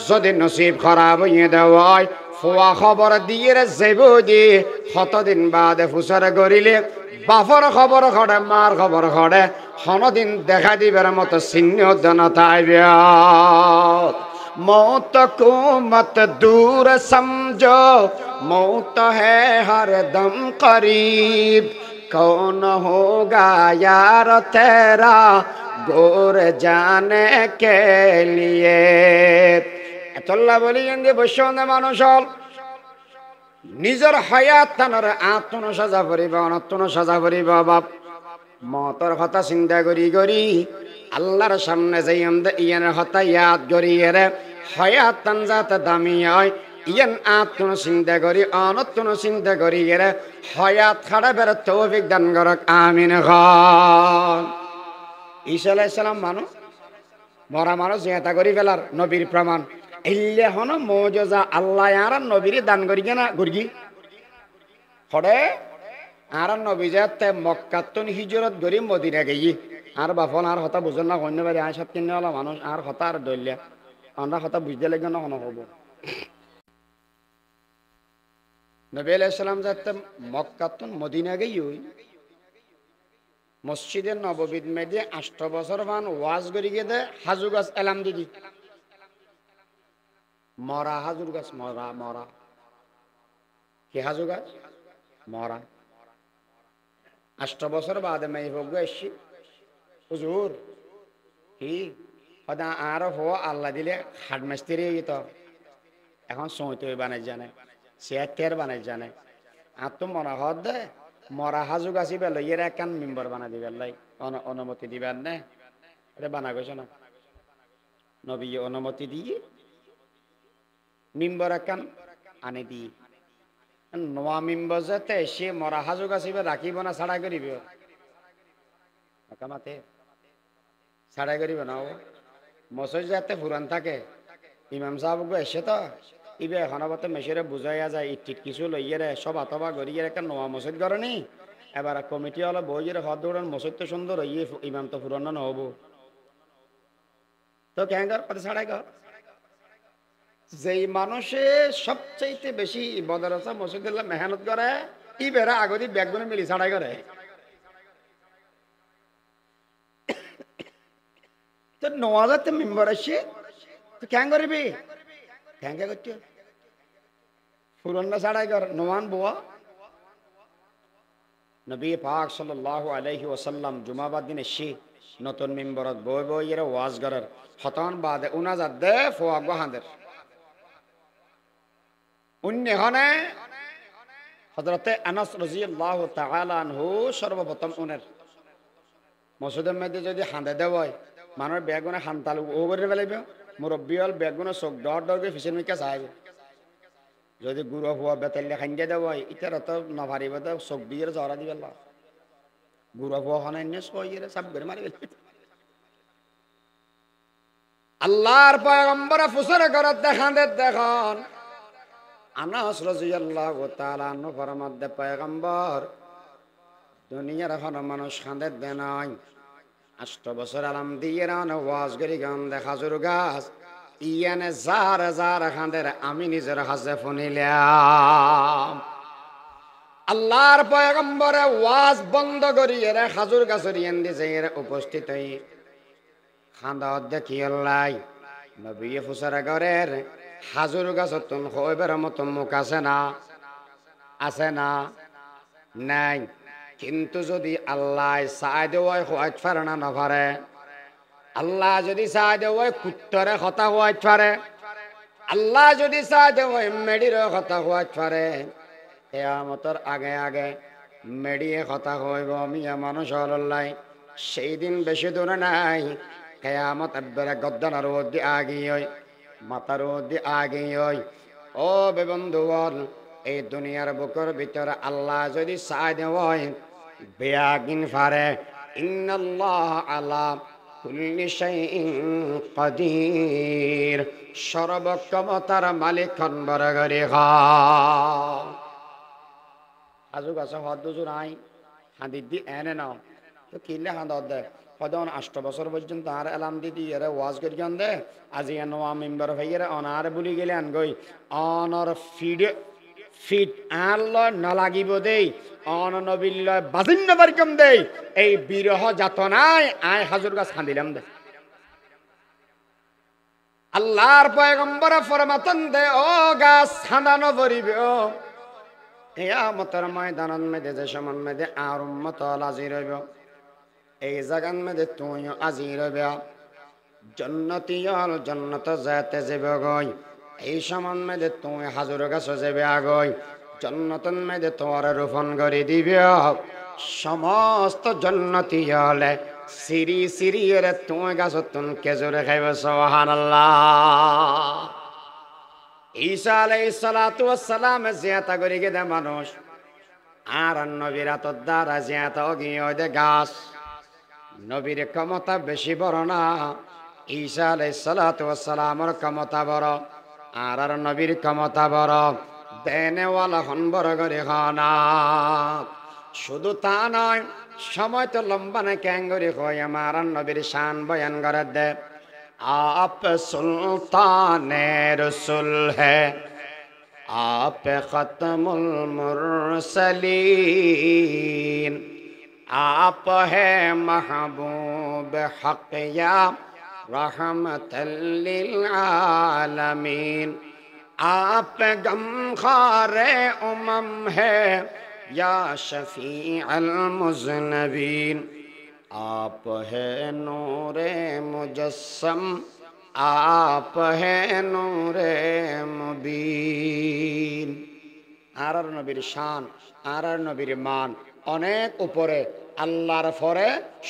যদি নসিব খারাপ হইয়ে দেওয়ায় ফোয়া খবর দিয়ে যাইব দি কতদিন বাদে ফুসরে গড়িলে বাপর খবর খড়ে মার খবর খড়ে হনদিন দেখা দিবার মতো চিহ্ন দন থাকব मौत को मत दूर समझो मौत है हर दम करीब कौन होगा यार तेरा गोर जाने के लिए এতল্লা বলি এন্দি বৈষ্ণব মানুষ নিজের হায়াত তানার আত্মন সাজা করিব অনত্তন সাজা করিব বাপ মতর কথা চিন্তা করি করি আল্লাহর সামনে যাই আমরা ইয়ানের হতা ইয়াদ করি এরে হায়াত তান যাতে দামি হয় ইয়ান আত্মন চিন্তা করি অনত্তন চিন্তা করি এরে হায়াত খারাপের তৌফিক দান করক আমিন খান ঈসা আলাইহিস সালাম মানুষ মরা মানুষ জিয়াতা করি ফেলার নবীর প্রমাণ ইল্লে হন মুজিজা আল্লাহ আর নবীর দান করি না গুরগি হড়ে আর নবী যাতে মক্কাতুন হিজরত করি মদিনা গেই আর বাপন আর কথা বুঝন না অন্য বাড়ি আসাত কিনে হলো মানুষ আর কথা আর দলিয়া আমরা কথা বুঝতে লাগবে না কোনো হবো নবী আলাইহিস সালাম যাতে মক্কাতুন মদিনা গেই মসজিদে নববীর মেদে 8 বছর মান ওয়াজ করি গিয়ে দে হাজু গাছ এলাম দিদি মরা হাজুর গাছ মরা মরা কি হাজু গাছ মরা 8 বছর বাদে মেয়ে ভোগ এসছি হুজুর কি হদা আর হো আল্লাহ দিলে হাট মিস্ত্রি তো এখন সইতে বানাই জানে চেয়ার বানাই জানে আর তো মরা হদ দে মরা হাজু গাছি বেল এর একান মেম্বার বানা দিবেন লাই অনুমতি দিবেন না এটা বানা গেছে না নবী অনুমতি দিয়ে মেম্বার একান আনে দি নোয়া মেম্বার যাতে সে মরা হাজু গাছিবে রাখিব না ছাড়া করিব মাতে ছাড়া করিব না ও মসজিদ যাতে পুরান থাকে ইমাম সাহেব এসে তো ইবে এখন আবার মেশিনে বুঝাইয়া যায় ইট কিছু লইয়ে রে সব আতবা গড়িয়ে একটা নোয়া মসজিদ করেনি এবার কমিটি হলো বইয়ের হদ দৌড়ান মসজিদ তো সুন্দর ইয়ে ইমাম তো পুরানো নহব তো কেন কর ছাড়াই কর যেই মানুষে সবচাইতে বেশি বদরসা মসজিদুল্লাহ মেহনত করে ই বেড়া আগদি ব্যাগগুলো মিলি ছাড়াই করে তো নোয়াজাতে মেম্বার আসে তো কেন করবি কেন কে করছো পুরন্না ছাড়াই কর নোয়ান বুয়া নবী পাক সাল্লাল্লাহু আলাইহি ওয়াসাল্লাম জুমাবাদ দিনে সে নতুন মেম্বরত বই বই এর ওয়াজ করার হতন বাদে উনাজাত দে ফোয়া গহাদের উন্নহনে হযরতে আনাস রাদিয়াল্লাহু তাআলা আনহু সর্বপ্রথম উনার মসজিদের মধ্যে যদি হাঁদে দেওয়ায় মানুষ বেগুনে হানতাল ও করে ফেলাইবে মুরব্বী হল বেগুনে চোখ ডর ডরকে ফিসের মিকা চাইব যদি গুড়ো হওয়া বেতাল্লে খাইয়ে দেওয়ায় ইটার তো নভারিব তো চোখ দিয়ে জরা দিবে গুড়ো হওয়া হন সইয়ে সব করে মারি আল্লাহর পয়গম্বর ফুসর করত দেখান দেখান আনাস রাদিয়াল্লাহু তাআলা আনহু ফরমাত দে পয়গম্বর দুনিয়ার এখন মানুষ খাঁদে দে নাই 8 বছর আলাম দিয়ে রান ওয়াজ করি গান দেখা জোর গাছ ইয়ানে জার জার খাঁদের আমি নিজের হাজে ফোনিলাম আল্লাহর পয়গম্বরে ওয়াজ বন্ধ করি এরে হাজুর গাছর ইয়ান দিছে এর উপস্থিত হই খাঁদাত দেখি আল্লাহ নবী ফুসারা ঘরের হাজুর গাছতন হইবার মতো মুখ আছে না নাই কিন্তু যদি আল্লাহ চাই দেওয়াই হওয়াইতে পারে না নপারে আল্লাহ যদি চাই দেওয়াই কুত্তরে কথা হওয়াইতে পারে আল্লাহ যদি চাই দেওয়াই মেডির কথা হওয়াইতে পারে কিয়ামতের আগে আগে মেডিয়ে কথা হইব মিয়া মানুষ হল্লাই সেই দিন বেশি দূরে নাই কিয়ামত একবারে গদ্দানার মধ্যে আগিয়ে মাথার মধ্যে আগিয়ে ও বেবন্ধুগণ এই দুনিয়ার বুকের ভিতরে আল্লাহ যদি চাই দেয় বেয়াগিন ফারে ইন্নাল্লাহ আলা কুল্লি শাইইন কাদির সর্বক্ষমতার মালিক খনবর গরি খা আজু গাছে হদ দুজু নাই হাঁদি দি এনে নাও তো কিনলে হাঁদ দে হয়তো 8 বছর পর্যন্ত আর এলাম দিদি এরে ওয়াজ করি গান দে আজি নোয়া মেম্বার ভাইয়ের অনার বলি গেলে আন গই অনর ফিট আল্লাহ না লাগিব দেই অন নবিল্ল বাজিন্ন বারকম দেই এই বিরহ যাতনায় আয় হাজুর গাছ খান্দিলাম দে আল্লাহর পয়গম্বর ফরমাতন দে ও গাছ খান্দানো পরিবে ও কিয়ামতের ময়দানত মেদে যে সমান মেদে আর উম্মত হাজির হইব এই জাগান মেদে তুইও হাজির হইবে জন্নতি হল জন্নত যাতে যাবে গই এই সমান মেদে তুই হাজুর গাছ যাবে আগই জন্নতন মেদে তোমার রোপণ করে দিবে সমস্ত জন্নতি হলে সিরি সিরি রে তুই গাছ তুন কেজুরে খাইবে সুবহানাল্লাহ ঈসা আলাইহিস সালাতু ওয়াস সালাম জিয়াতা করি গে দে মানুষ আর নবীর আতর দ্বারা জিয়াতা গিয়ে দে গাছ নবীর ক্ষমতা বেশি বড় না ঈসা আলাইহিস সালাতু ওয়াস সালামের ক্ষমতা বড় আর নবীর ক্ষমতা বড় দেনেওয়ালা হন বড় করে খানা শুধু তা নয় সময় তো লম্বা না ক্যাঙ্গরি হয় আমার নবীর শান বয়ান করে দে आप सुल्तान रसूल है आप खत्मुल मुरसलीन आप है महबूब हक या रहमतल लिल आलमीन आप गमखारे उमम है या शफी अल मुज़नबीन आप है नूरे मुजस्सम आप है नूरे मुबीन আর নবীর শান আর নবীর মান অনেক উপরে আল্লাহর পরে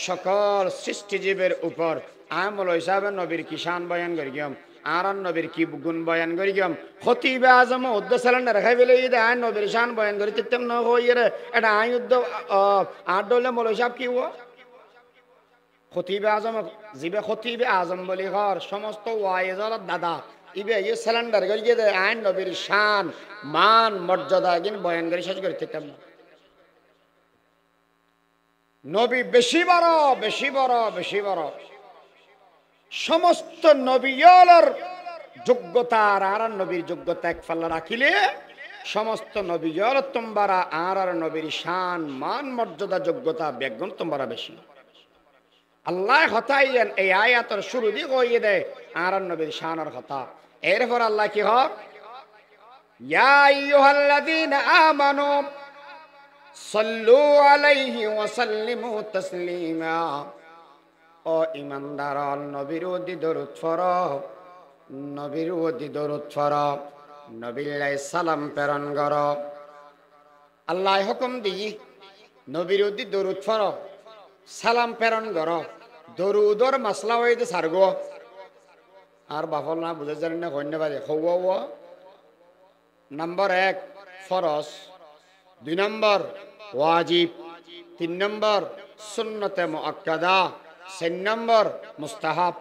সকল সৃষ্টিজীবের উপর আমল হিসাবে নবীর কি শান বয়ান করি গিয়াম আর নবীর কি গুণ বয়ান করি গিয়াম খতিবে আজম উদ্দ সিলিন্ডার খাই ফেলে ঈদ আয় নবীর শান বয়ান করি তেম ন হইরে এটা আই উদ্দ আট ডলে মল হিসাব কি ও খতিবে আজম জিবে খতিবে আজম বলি ঘর সমস্ত ওয়াইজর দাদা ইবে এই সিলিন্ডার গলিয়ে দে আইন নবীর শান মান মর্যাদা গিন বয়ান করে শেষ করে দিতাম না নবী বেশি বড় বেশি বড় বেশি বড় সমস্ত নবীর যোগ্যতা আর নবীর যোগ্যতা এক পাল্লা রাখিলে সমস্ত নবীর তোমরা আর নবীর শান মান মর্যাদা যোগ্যতা বেগুন তোমরা বেশি আল্লাহ হতাইলেন এই আয়াতের শুরু দিয়ে কইয়ে দেয় আর নবীর শানের কথা এরপর আল্লাহ কি হয় ইয়া আইয়ুহাল্লাযীনা আমানু সাল্লু আলাইহি ওয়া সাল্লিমু তাসলিমা ও ঈমানদার নবীর ওদি দরুদ পড়ো নবীর ওদি দরুদ পড়ো নবীর সালাম প্রেরণ করো আল্লাহ হুকুম দিই নবীর ওদি দরুদ পড়ো সালাম প্রেরণ করো দরুদর মাসলা হইতে সারগো আর বাফল না বুঝে জানি না ধন্যবাদ হওয়া নম্বর 1 ফরজ 2 নম্বর ওয়াজিব 3 নম্বর সুন্নতে মুআক্কাদা 4 নম্বর মুস্তাহাব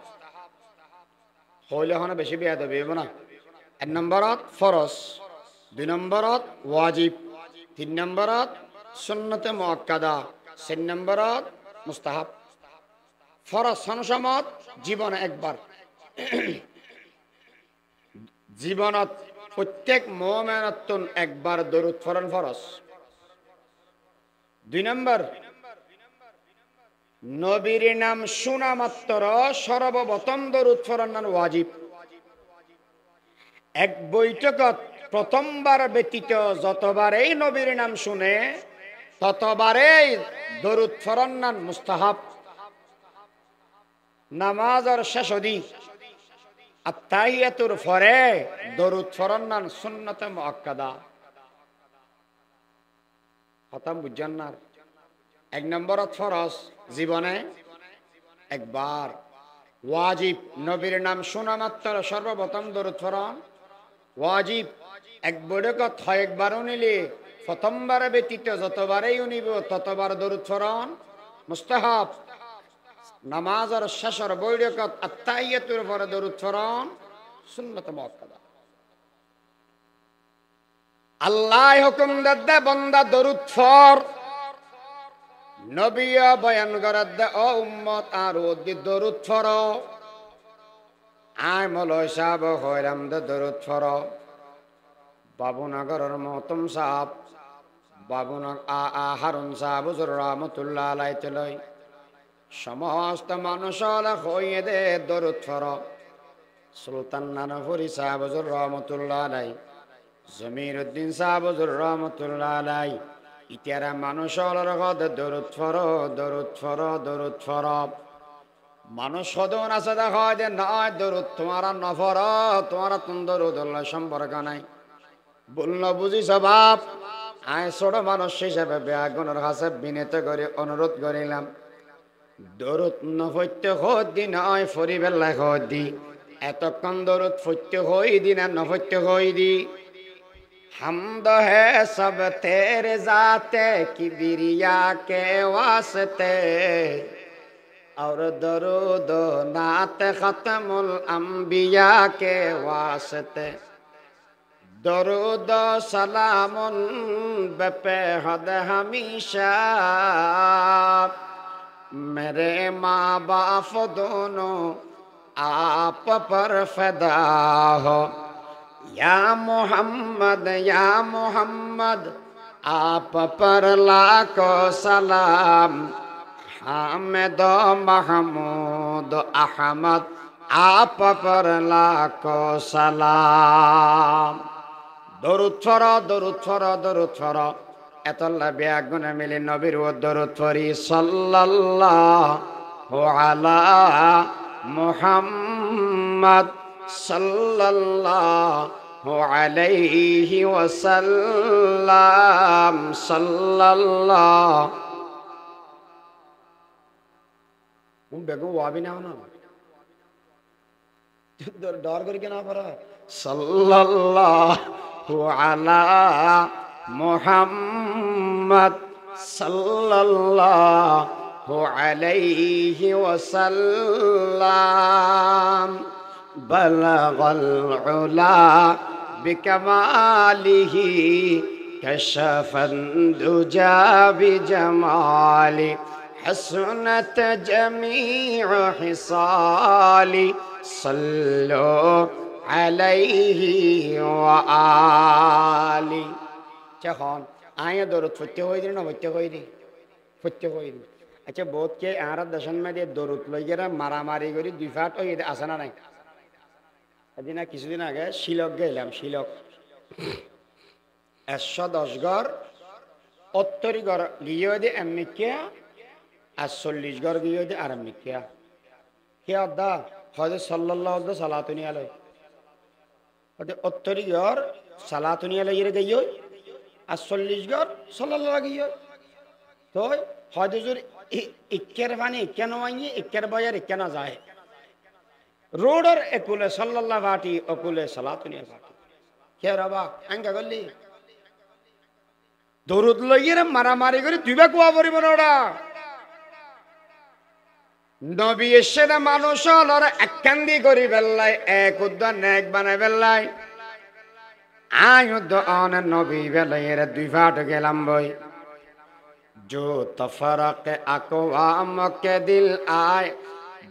হইলে হনে বেশি বেয়াদ হবে না 1 নম্বরত ফরজ 2 নম্বরত ওয়াজিব 3 নম্বরত সুন্নতে মুআক্কাদা 4 নম্বরত মুস্তাহাব ফরজ সনসমত জীবনে একবার জীবনত প্রত্যেক মুমিনাতুন একবার দরুদ পড়ন ফরজ 2 নম্বর নবীর নাম শোনা মাত্র সর্বপ্রথম দরুদ পড়ন ওয়াজিব এক বৈঠকত প্রথমবার ব্যতীত যতবারই নবীর নাম শুনে ততবারই দরুদ পড়ন মুস্তাহাব নামাজের শেষ দি আত্তাহিয়াতুর পরে দরুদ পড়ন সুন্নতে মুআক্কাদা খতম বুঝছেন না? এক নম্বরত ফরজ জীবনে একবার, ওয়াজিব নবীর নাম শোনা মাত্র সর্বপ্রথম দরুদ ফরন ওয়াজিব। এক বৈঠকত হয় একবারও নিলে প্রথমবারে ব্যতীত যতবারেই উনিব ততবার দরুদ ফরন মুস্তাহাব। নামাজের শেষের বৈঠকত আত্তাহিয়াতুর পরে দরুদ ফরন সুন্নত মুআক্কাদা। আল্লাহ হুকুম দে বান্দা দরুদ ফর, নবিয়া বয়ান করার দে ও উম্মত আর দি দরুদ ফর। আয় মলয় সাহেব হইরাম দে দরুদ ফর। বাবুনগরের মহতম সাহেব হারুন সাহেব হুজুর রহমতুল্লাহ আলাইহি তলই সমস্ত মানুষ হইয়ে দে দরুদ ফর। সুলতান নানপুরি সাহেব হুজুর রহমতুল্লাহ আলাইহি, জমির উদ্দিন সাহেব হুজুর রহমতুল্লাহ আলাইহি ইতিয়ারা মানুষ দরুদ ফর দরুদ ফর দরুদ ফর। মানুষ সদন আছে দেখা যে নয় দরুদ তোমার নফর, তোমার তুম দরুদ সম্পর্ক নাই। বলল বুঝি স্বভাব। আয় ছোট মানুষ হিসেবে বেয়াগুনের কাছে বিনীত করে অনুরোধ করিলাম, দরুদ নফত্য দি নয় ফরিবেলায় দি, এতক্ষণ দরুদ ফত্য হই দি না নফত্য হই দি। हमद है सब तेरे जाते किबरिया के वास्ते, और दरूद नात खत्मुल अंबिया के वास्ते। दरूद सलामुन बेपहद हमेशा, मेरे माँ बाप दोनों आप पर फिदा हो। या मोहम्मद आप पर लाखों सलाम, हामिद महमूद अहमद आप पर लाखों सलाम। দরুদ ফর দরুদ ফর দরুদ ফর। এতল্লা বেয়াগুনে মিলে নবীর ও দরুদ ফরি সাল্লাল্লাহু আলা মুহাম্মদ সাল্লাল্লাহু আলাইহি ওয়াসাল্লাম সাল্লাল্লাহু। বেগম ওয়াবি নাও না, ডর করে কেনা পড়া। সাল্লাল্লাহু আলা মুহাম্মদ সাল্লাল্লাহু আলাইহি ওয়াসাল্লাম। বলগল উলা বিকামালিহি কশফান দুজা বিজামালি, حسنت جميع حصالي صلوا عليه وآله। যখন আয়া দরুদ ফতে হই দিন না ফতে হই দি ফতে হই দি। আচ্ছা বহুত কে আর দশন মে দিয়ে দরুদ লইরা মারামারি করি দুই ফাট ওই আছে না নাই? এদিন কিছুদিন আগে শিলক গেলাম। শিলক 110 ঘর 70 ঘর গিয়ে দি এমনি কে আর 40 ঘর গিয়ে দি আর এমনি কে কে আদা হযরত সাল্লাল্লাহু সালাতুনি আলাই ওতে 70 ঘর সালাতুনি আলাই এর গইও আর 40 ঘর সাল্লাল্লাহু গইও। তো হযরত ইক্কের বানি কেন আইয়ে ইক্কের বয়ার কেন যায় রোডর একুলে সাল্লাল্লাহু বাটি অকুলে সালাতুনি বাটি কে রাবা আঙ্গা গল্লি দরুদ লইয়ের মারামারি করে দুইবা কুয়া পরিব না। নবী এসে মানুষ হলর একখান্দি করি বেল্লাই এক উদ্যান এক বানাই বেল্লাই আয়ুদ্ধ অন নবী বেলাইয়ের দুই ফাট গেলাম বই। जो तफरक अक़वाम के दिल आए,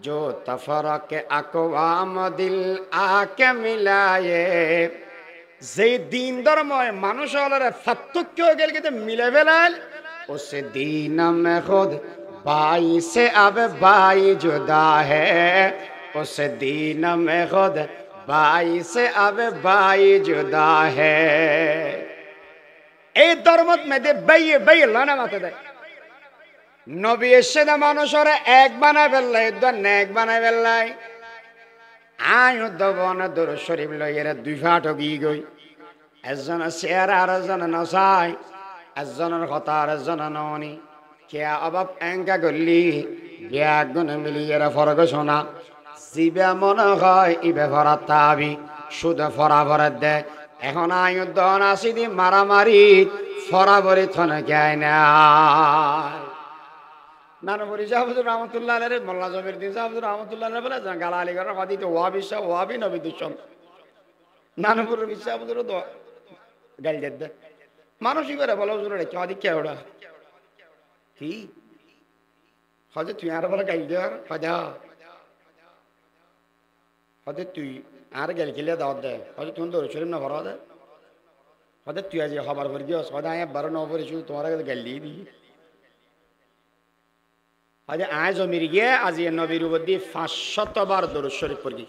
जो तफरक अक़वाम दिल आके मिलाए। যে দিন ধর্ময় মানুষ হলরে পার্থক্য হয়ে গেল কিন্তু মিলে ফেলাল উসে দিন মে খুদ भाई से अब भाई जुदा है, उस दीन में खुद भाई से अब भाई जुदा है। এই ধর্মত মেদে বাইয়ে বাইয়ে লানা মাতে দেয়। নবী এসে দা মানুষরে এক বানায় ফেললাই এক বানায় ফেললাই আয়ুদ্ধবন দরুদ শরীফ লইয়ের দুই ফাট গিয়ে গই। একজন চেয়ার আর একজন নসাই একজনের কথা আর একজনের ননি কে অভাব এঙ্কা করলি ব্যাগুন মিলিয়ে ফরগ শোনা জিবে মনে হয় ইবে ভরা তাবি সুদে ফরা ভরে দে এখন আয়ুদ্ধন আসি দি মারামারি ফরাবরি থনে গায় না নানপুরি সাহাবুদুর রহমতুল্লাহ আলাইহি মোল্লা জমিরউদ্দিন সাহাবুদুর রহমতুল্লাহ আলাইহি বলে গালালি করে হাদিত ওয়াবি শাহ ওয়াবি নবী দুশন নানপুরের সাহাবুদুর তো গাল দে মানুষই করে বলে হুজুর রে কি কে ওরা কি হযরত তুই আর বলে গাল দে হযরত তুই আর গাল কিলে দাও দে হযরত তুই দৌড় শরীফ না ভরা দে হযরত তুই আজ খবর পড় গিয়ে সদা আয় 12 নম্বর শুধু তোমার কাছে গাল দিয়ে দি আজ আয় জমির গিয়ে আজ নবীর উপর দিয়ে 500 বার দরুদ শরীফ পড়ি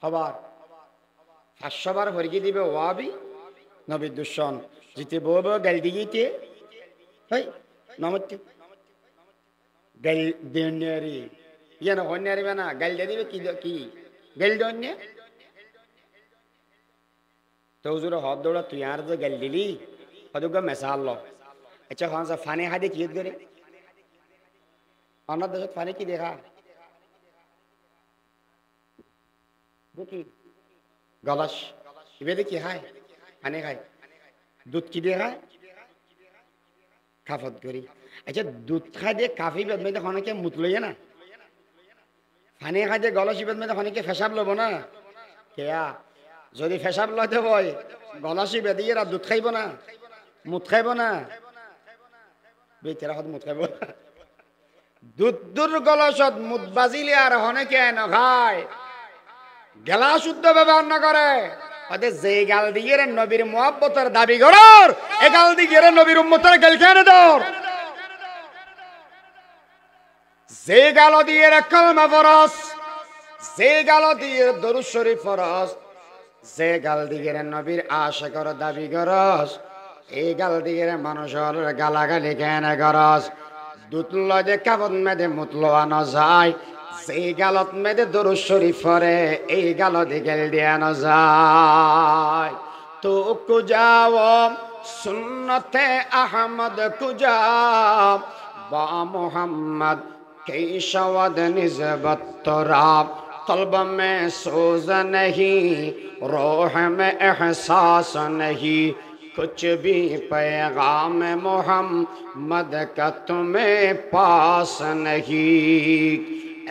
খবর 500 বার পড়ি দিবে ওয়াবি নবী দুশন জিতে বব গাল দিতে হই নমতে গাল দেনরি ইয়ানা হন্যারি বানা গাল দিবে কি কি গাল দন্নে তো হুজুর হদ দৌড়া তুই আর যে গাল দিলি হদুগা মিসাল ল আচ্ছা খান সা ফানে হাদে কি করে অন্য দেশত ফানে কি দেখা দেখি গলাস ইবে দেখি হাই ফানে খায় দুধ কি দিয়ে খায় কাফত করি আচ্ছা দুধ খাই দিয়ে কাফি বেদ মেয়েদের অনেকে মুত লইয়ে না ফানে খাই দিয়ে গলাসি বেদ মেয়েদের অনেকে ফেসাব লব না কেয়া যদি ফেসাব লইতে হয় গলাসি বেদিয়ে দুধ খাইব না মুত খাইব না বেচারা হত মুত খাইব না দুধ গলসত মুত বাজিলে আর অনেকে নখায় গেলা শুদ্ধ ব্যবহার না করে যে গাল দিয়ে নবীর মুহাব্বতের দাবি করার এ গাল দিয়ে নবীর উম্মতের গাল কেন দর যে গাল দিয়ে কলমা ফরজ যে গাল দিয়ে দরুদ শরীফ ফরজ যে গাল দিয়ে নবীর আশিকের দাবি করস এই গাল দিয়ে মানুষের গালাগালি কেন করস দুতল যে কাবত মেদে মুতলো আনো যায় সেই গালত মেদে দরুদ শরীফ পড়ে এই গালত গেল দিয়ানো যায় তো কুজাও সুন্নতে আহমদ কুজাও বা মোহাম্মদ কেশাওয়াদ নিসবত তোরা قلب में सोज नहीं रोह में एहसास नहीं कुछ भी पैगाम मोहम्मद का तुम्हें पास नहीं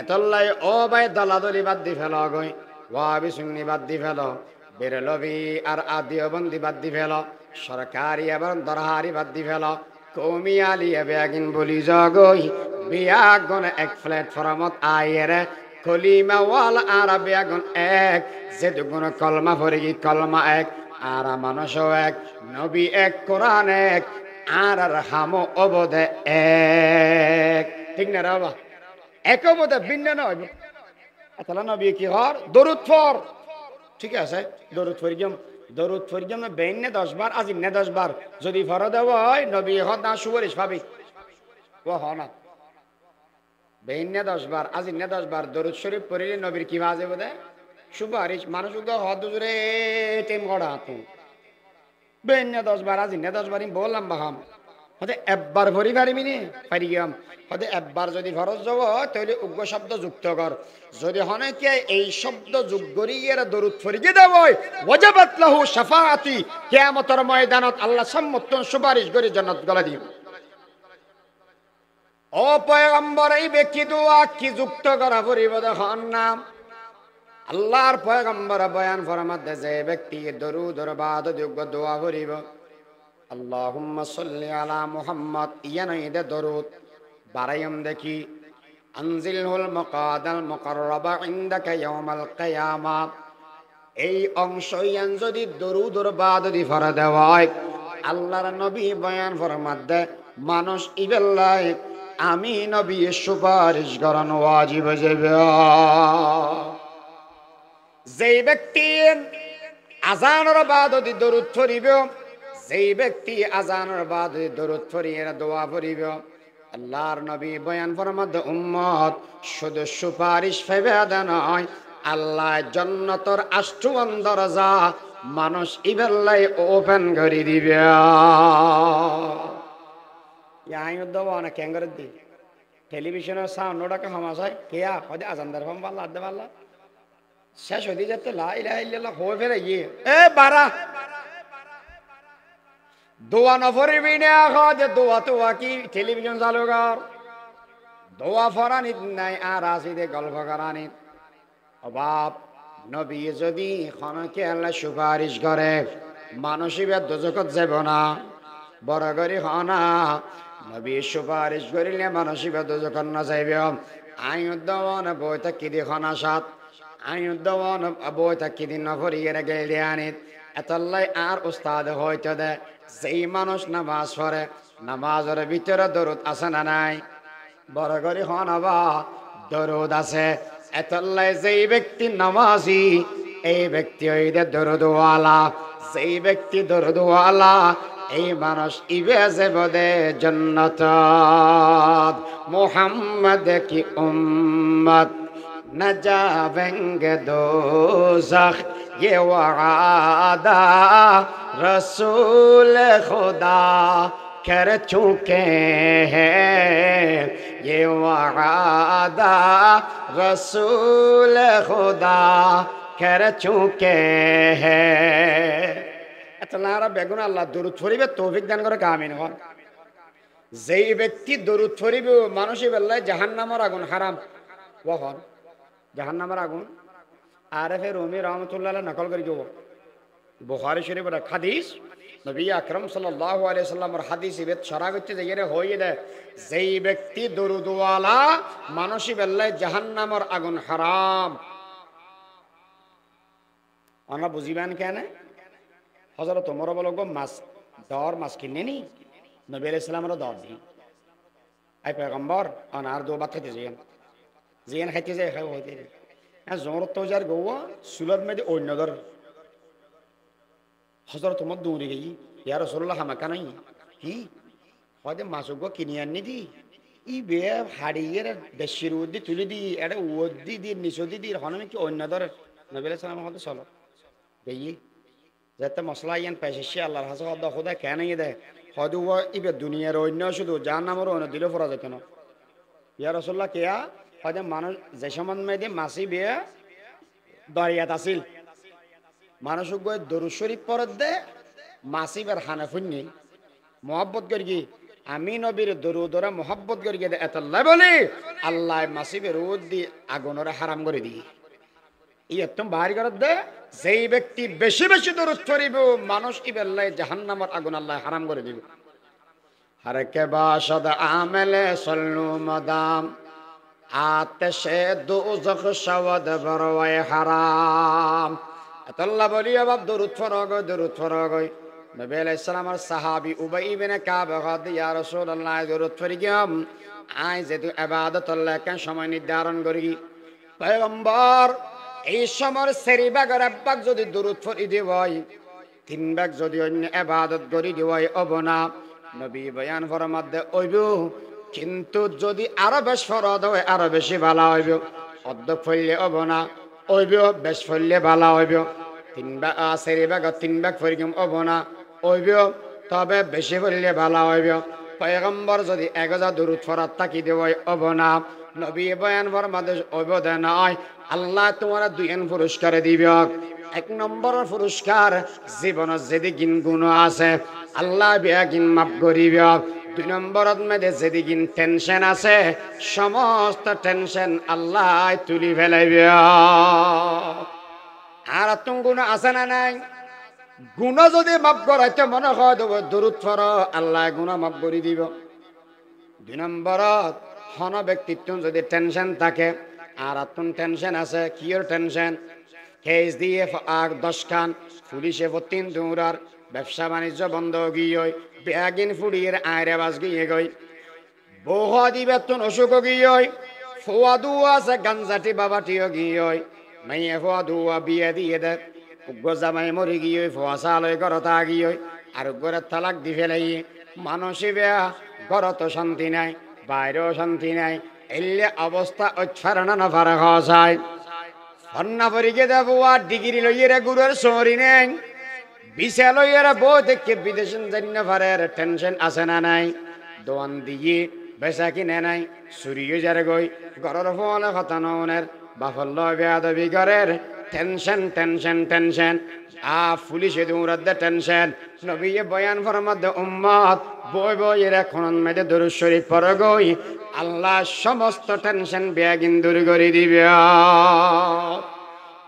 এতলাই ও ভাই দলাদলি বাদ দি ফেল গই ওয়াবি সুন্নি বাদ দি ফেল বেরলবি আর আদিয়বন্দি বাদ দি ফেল সরকারি এবং দরহারি বাদ দি ফেল কৌমি আলিয়া বেগিন বলি জগই বিয়াগন এক প্ল্যাটফর্মত আয়েরে কলিমা ওয়াল আরবি আগুন এক যে দুগুণ কলমা পড়ি কি কলমা এক আর মানুষ এক নবী এক কোরআন এক আর হামো অবদে এক ঠিক না বাবা এক অবদে ভিন্ন নয় তাহলে নবী কি হর দরুদ ফর ঠিক আছে দরুদ ফরিজম না বেইনে 10 বার আজিনে 10 বার যদি ফরদ হয় নবী হদ না সুপারিশ পাবি ও হ না বেইনে 10 বার আজিনে 10 বার দরুদ শরীফ পড়িলে নবীর কি বাজে বলে সুপারিশ মানুষ হদ জুড়ে টেম গড়া তুই বেইনে 10 বার আজিনে 10 বার বললাম বাহাম হতে একবার ভরি পারিবি নি পারি গেলাম হতে একবার যদি ফরজ যাব তাহলে উগ্র শব্দ যুক্ত কর যদি হনেকে এই শব্দ যোগ করিয়ে দরুদ ফরিয়ে দেব ওয়াজাবাত লাহু শাফাআতি কিয়ামতের ময়দানত আল্লাহ সম্মতন সুপারিশ করে জান্নাত গলা দিব ও পয়গম্বর এই ব্যক্তি দোয়া কি যুক্ত করা পড়িব দেখুন না আল্লাহর পয়গম্বর বয়ান ফরমাতে যে ব্যক্তি দরুদের বাদ যোগ্য দোয়া পড়িব আল্লাহুম্মা সাল্লি আলা মুহাম্মদ ইয়ানাইদে দরুদ বারায়াম দেখি আনজিলহুল মাকাদাল মুকাররাবা ইনদাকা ইয়াউমাল কিয়ামা এই অংশ ইয়ান যদি দরুদের বাদ দি ফরা দেওয়ায় আল্লাহর নবী বয়ান ফরমাতে মানুষ ইবেল্লাহ আমি নবী সুপারিশ করান ওয়াজিব যাবে যে ব্যক্তি আযানের বাদ দি দরুদ পড়িব যেই ব্যক্তি আযানের বাদ দরুদ পড়িয়ে দোয়া পড়িব আল্লাহর নবী বয়ান ফরমাতে উম্মত শুধু সুপারিশ পাইবে নয় আল্লাহ জান্নাতের 8 দরজা মানুষ ইবেল্লাই ওপেন করে দিবে দেবো না ক্যাঙ্গারের দি টেলিভিশনের সাউন্ড ওটাকে হামাশায় কেয়া হয়তো আজানদার ফাম পাল্লা আদে পাল্লা শেষ হয়ে যেতে লাইলা হয়ে ফেলে গিয়ে এ বারা দোয়া নফরিবি না যে দোয়া তোয়া কি টেলিভিশন চালু কর দোয়া ফরানিত নাই আর আসিদে গল্প করানিত অভাব নবী যদি খনকে আল্লাহ সুপারিশ করে মানসিবের দোজকত যাব না বড় করি হনা নবী সুপারিশ করিলে মানসিবের দোজকত না যাইবে আইন বই থাকি দি খনা সাত আইন বই থাকি দিন নফরিয়ে গেল দিয়ানিত এতল্লাই আর উস্তাদ হইতে দে যেই মানুষ নামাজ পড়ে নামাজের ভিতরে দরুদ আছে না নাই বড় করি হনবা দরুদ আছে এতল্লাই যেই ব্যক্তি নামাজি এই ব্যক্তি হইতে দরুদওয়ালা যেই ব্যক্তি দরুদওয়ালা এই মানুষ ইবে যাবে জান্নাত মুহাম্মদ কি উম্মত न जावेंगे दोज़ख ये वादा रसूल खुदा कर चुके हैं ये वादा रसूल खुदा कर चुके हैं এতলারা বেগুন আল্লাহ দরুদ ফরিবে তৌফিক দান করে কামিন হন যেই ব্যক্তি দরুদ ফরিবে মানুষই বললে জাহান্নামের আগুন হারাম ওহন জাহান্নামের আগুন আরেফে রুমি রহমতুল্লাহ নকল করে যাব বুখারী শরীফের হাদিস নবী আকরাম সাল্লাল্লাহু আলাইহি সাল্লামের হাদিস ইবেত শরা করতে যাইরে হইয়ে দে যেই ব্যক্তি দরুদওয়ালা মানুষই বললে জাহান্নামের আগুন হারাম আমরা বুঝিবেন কেন হযরত ওমর বলগো মাছ দর মাছ কিনে নি নবী আলাইহিস সালামের দর দি আই পয়গম্বর অনার দো বাত খেতে যান জিয়ান খাইতে যায় খাও হইতে হ্যাঁ জোর তো যার গৌয়া সুলভ মেদে অন্যদর হযরত ওমর দৌড়ে গই ইয়া রাসূলুল্লাহ হামাকা নাই কি হয়তো মাছগো কিনে আনি দি ই বে হাড়িয়ের দেশের উদ্দি তুলে দি এটা উদ্দি দি নিচদি দি হনমে কি অন্যদর নবী আলাইহিস সালাম হতে চলো গই যাতে মশলা ইয়ান পেশে আল্লাহর হাসা হদ খোদা কেন দে হয়তো ইবে দুনিয়ার অন্য শুধু জাহান্নামের অন্য দিলে ফরা যেত না ইয়া রাসূলুল্লাহ কেয়া হয়তো মানুষ যে সমান মেয়েদের মাসি বিয়ে দরিয়াত আসিল মানুষ দরুদ শরীফ পড়ত দে মাসি বের হানা ফুন্নি মহব্বত করি আমি নবীর দরুদরে মহব্বত করি দে এতল্লাই বলি আল্লাহ মাসিবের রোদ দি আগুনরে হারাম করে দি ই একদম বাহারি করত দে যেই ব্যক্তি বেশি বেশি দরুদ পড়িব মানুষ ইবেল্লাই জাহান্নামের আগুন আল্লাহ হারাম করে দিব হর কে বাশদ আমেলে সল্লু মাদাম আতেশে দোজখ শওয়াদ বরওয়ায় হারাম আল্লাহ বলি আবার দরুদ ফরগয় নবী আলাইহিস সালামের সাহাবী উবাই ইবনে কাব গাদ ইয়া রাসূলুল্লাহ দরুদ ফরিগাম আই যেতু ইবাদত আল্লাহ কেন সময় নির্ধারণ করি পয়গম্বর এই সময় সেরি বাগর আব্বাক যদি দরুদ ফরি দিওয়াই তিন ভাগ যদি অন্য ইবাদত করি দিওয়াই অবনা নবী বয়ান ফরমাত দে ওইবু কিন্তু যদি আরো বেশ ফরদ হয় আরো বেশি ভালো হইব অর্ধ ফললে হব না হইব বেশ ফললে ভালো হইব তিন ভাগ সেরি ভাগ তিন ভাগ ফরিগম হব না হইব তবে বেশি ফললে ভালো হইব পয়গম্বর যদি 1000 দরুদ ফরাত তাকি দেওয়াই হব না নবী বয়ান ফরমাতে হইব দে নয় আল্লাহ তোমার দুইন পুরস্কার দিবে এক নম্বরের পুরস্কার জীবনের যেদি গুণ আছে আল্লাহ বিয়াগিন মাফ করিবে 2 নম্বরত মেদে যেদিন টেনশন আছে সমস্ত টেনশন আল্লাহ তুলি ফেলাইবে আর তুমি গুণ আছে না নাই গুণ যদি মাফ করাইতে মনে হয় দরুদ ফর আল্লাহ গুণ মাফ করে দিব 2 নম্বরত হন ব্যক্তিত্ব যদি টেনশন থাকে আর তুমি টেনশন আছে কিয়র টেনশন কেস দিয়ে 10 খান পুলিশে 3 দৌড়ার ব্যবসা বাণিজ্য বন্ধ গিয়ে বেগিন ফুড়িয়ে আয়রে বাস গিয়ে গই বহু দিবেতন অসুখ গিয়ে ফোয়া দুয়া আছে গাঞ্জাটি বাবাটিও গিয়ে মাইয়ে ফোয়া দুয়া বিয়ে দিয়ে দে উগ্র জামাই মরি গিয়ে ফোয়া চালয় ঘরতা গিয়ে আর ঘরে তালাক দি ফেলাই মানসী বেয়া ঘরত শান্তি নাই বাইরেও শান্তি নাই এলে অবস্থা অচ্ছারণ না পারে খাওয়া যায় ফন্না পরীকে দেবো আর ডিগ্রি লইয়ে গুরুর সরি নেই বিশা লইয়ার বউ দেখে বিদেশে জন্য পারের টেনশন আছে না নাই দোয়ান দিয়ে বেচা কিনে নাই চুরিও যারে গই ঘরের ফলে কথা ননের বাফল্য বেয়াদবি ঘরের টেনশন টেনশন টেনশন পুলিশে দৌড়াতে টেনশন নবী বয়ান ফরমাতে উম্মত বই বইয়ের এখন মেয়েদে দরুদ শরীফ পড়ে গই আল্লাহ সমস্ত টেনশন বেয়াগিন দূর করে দিবে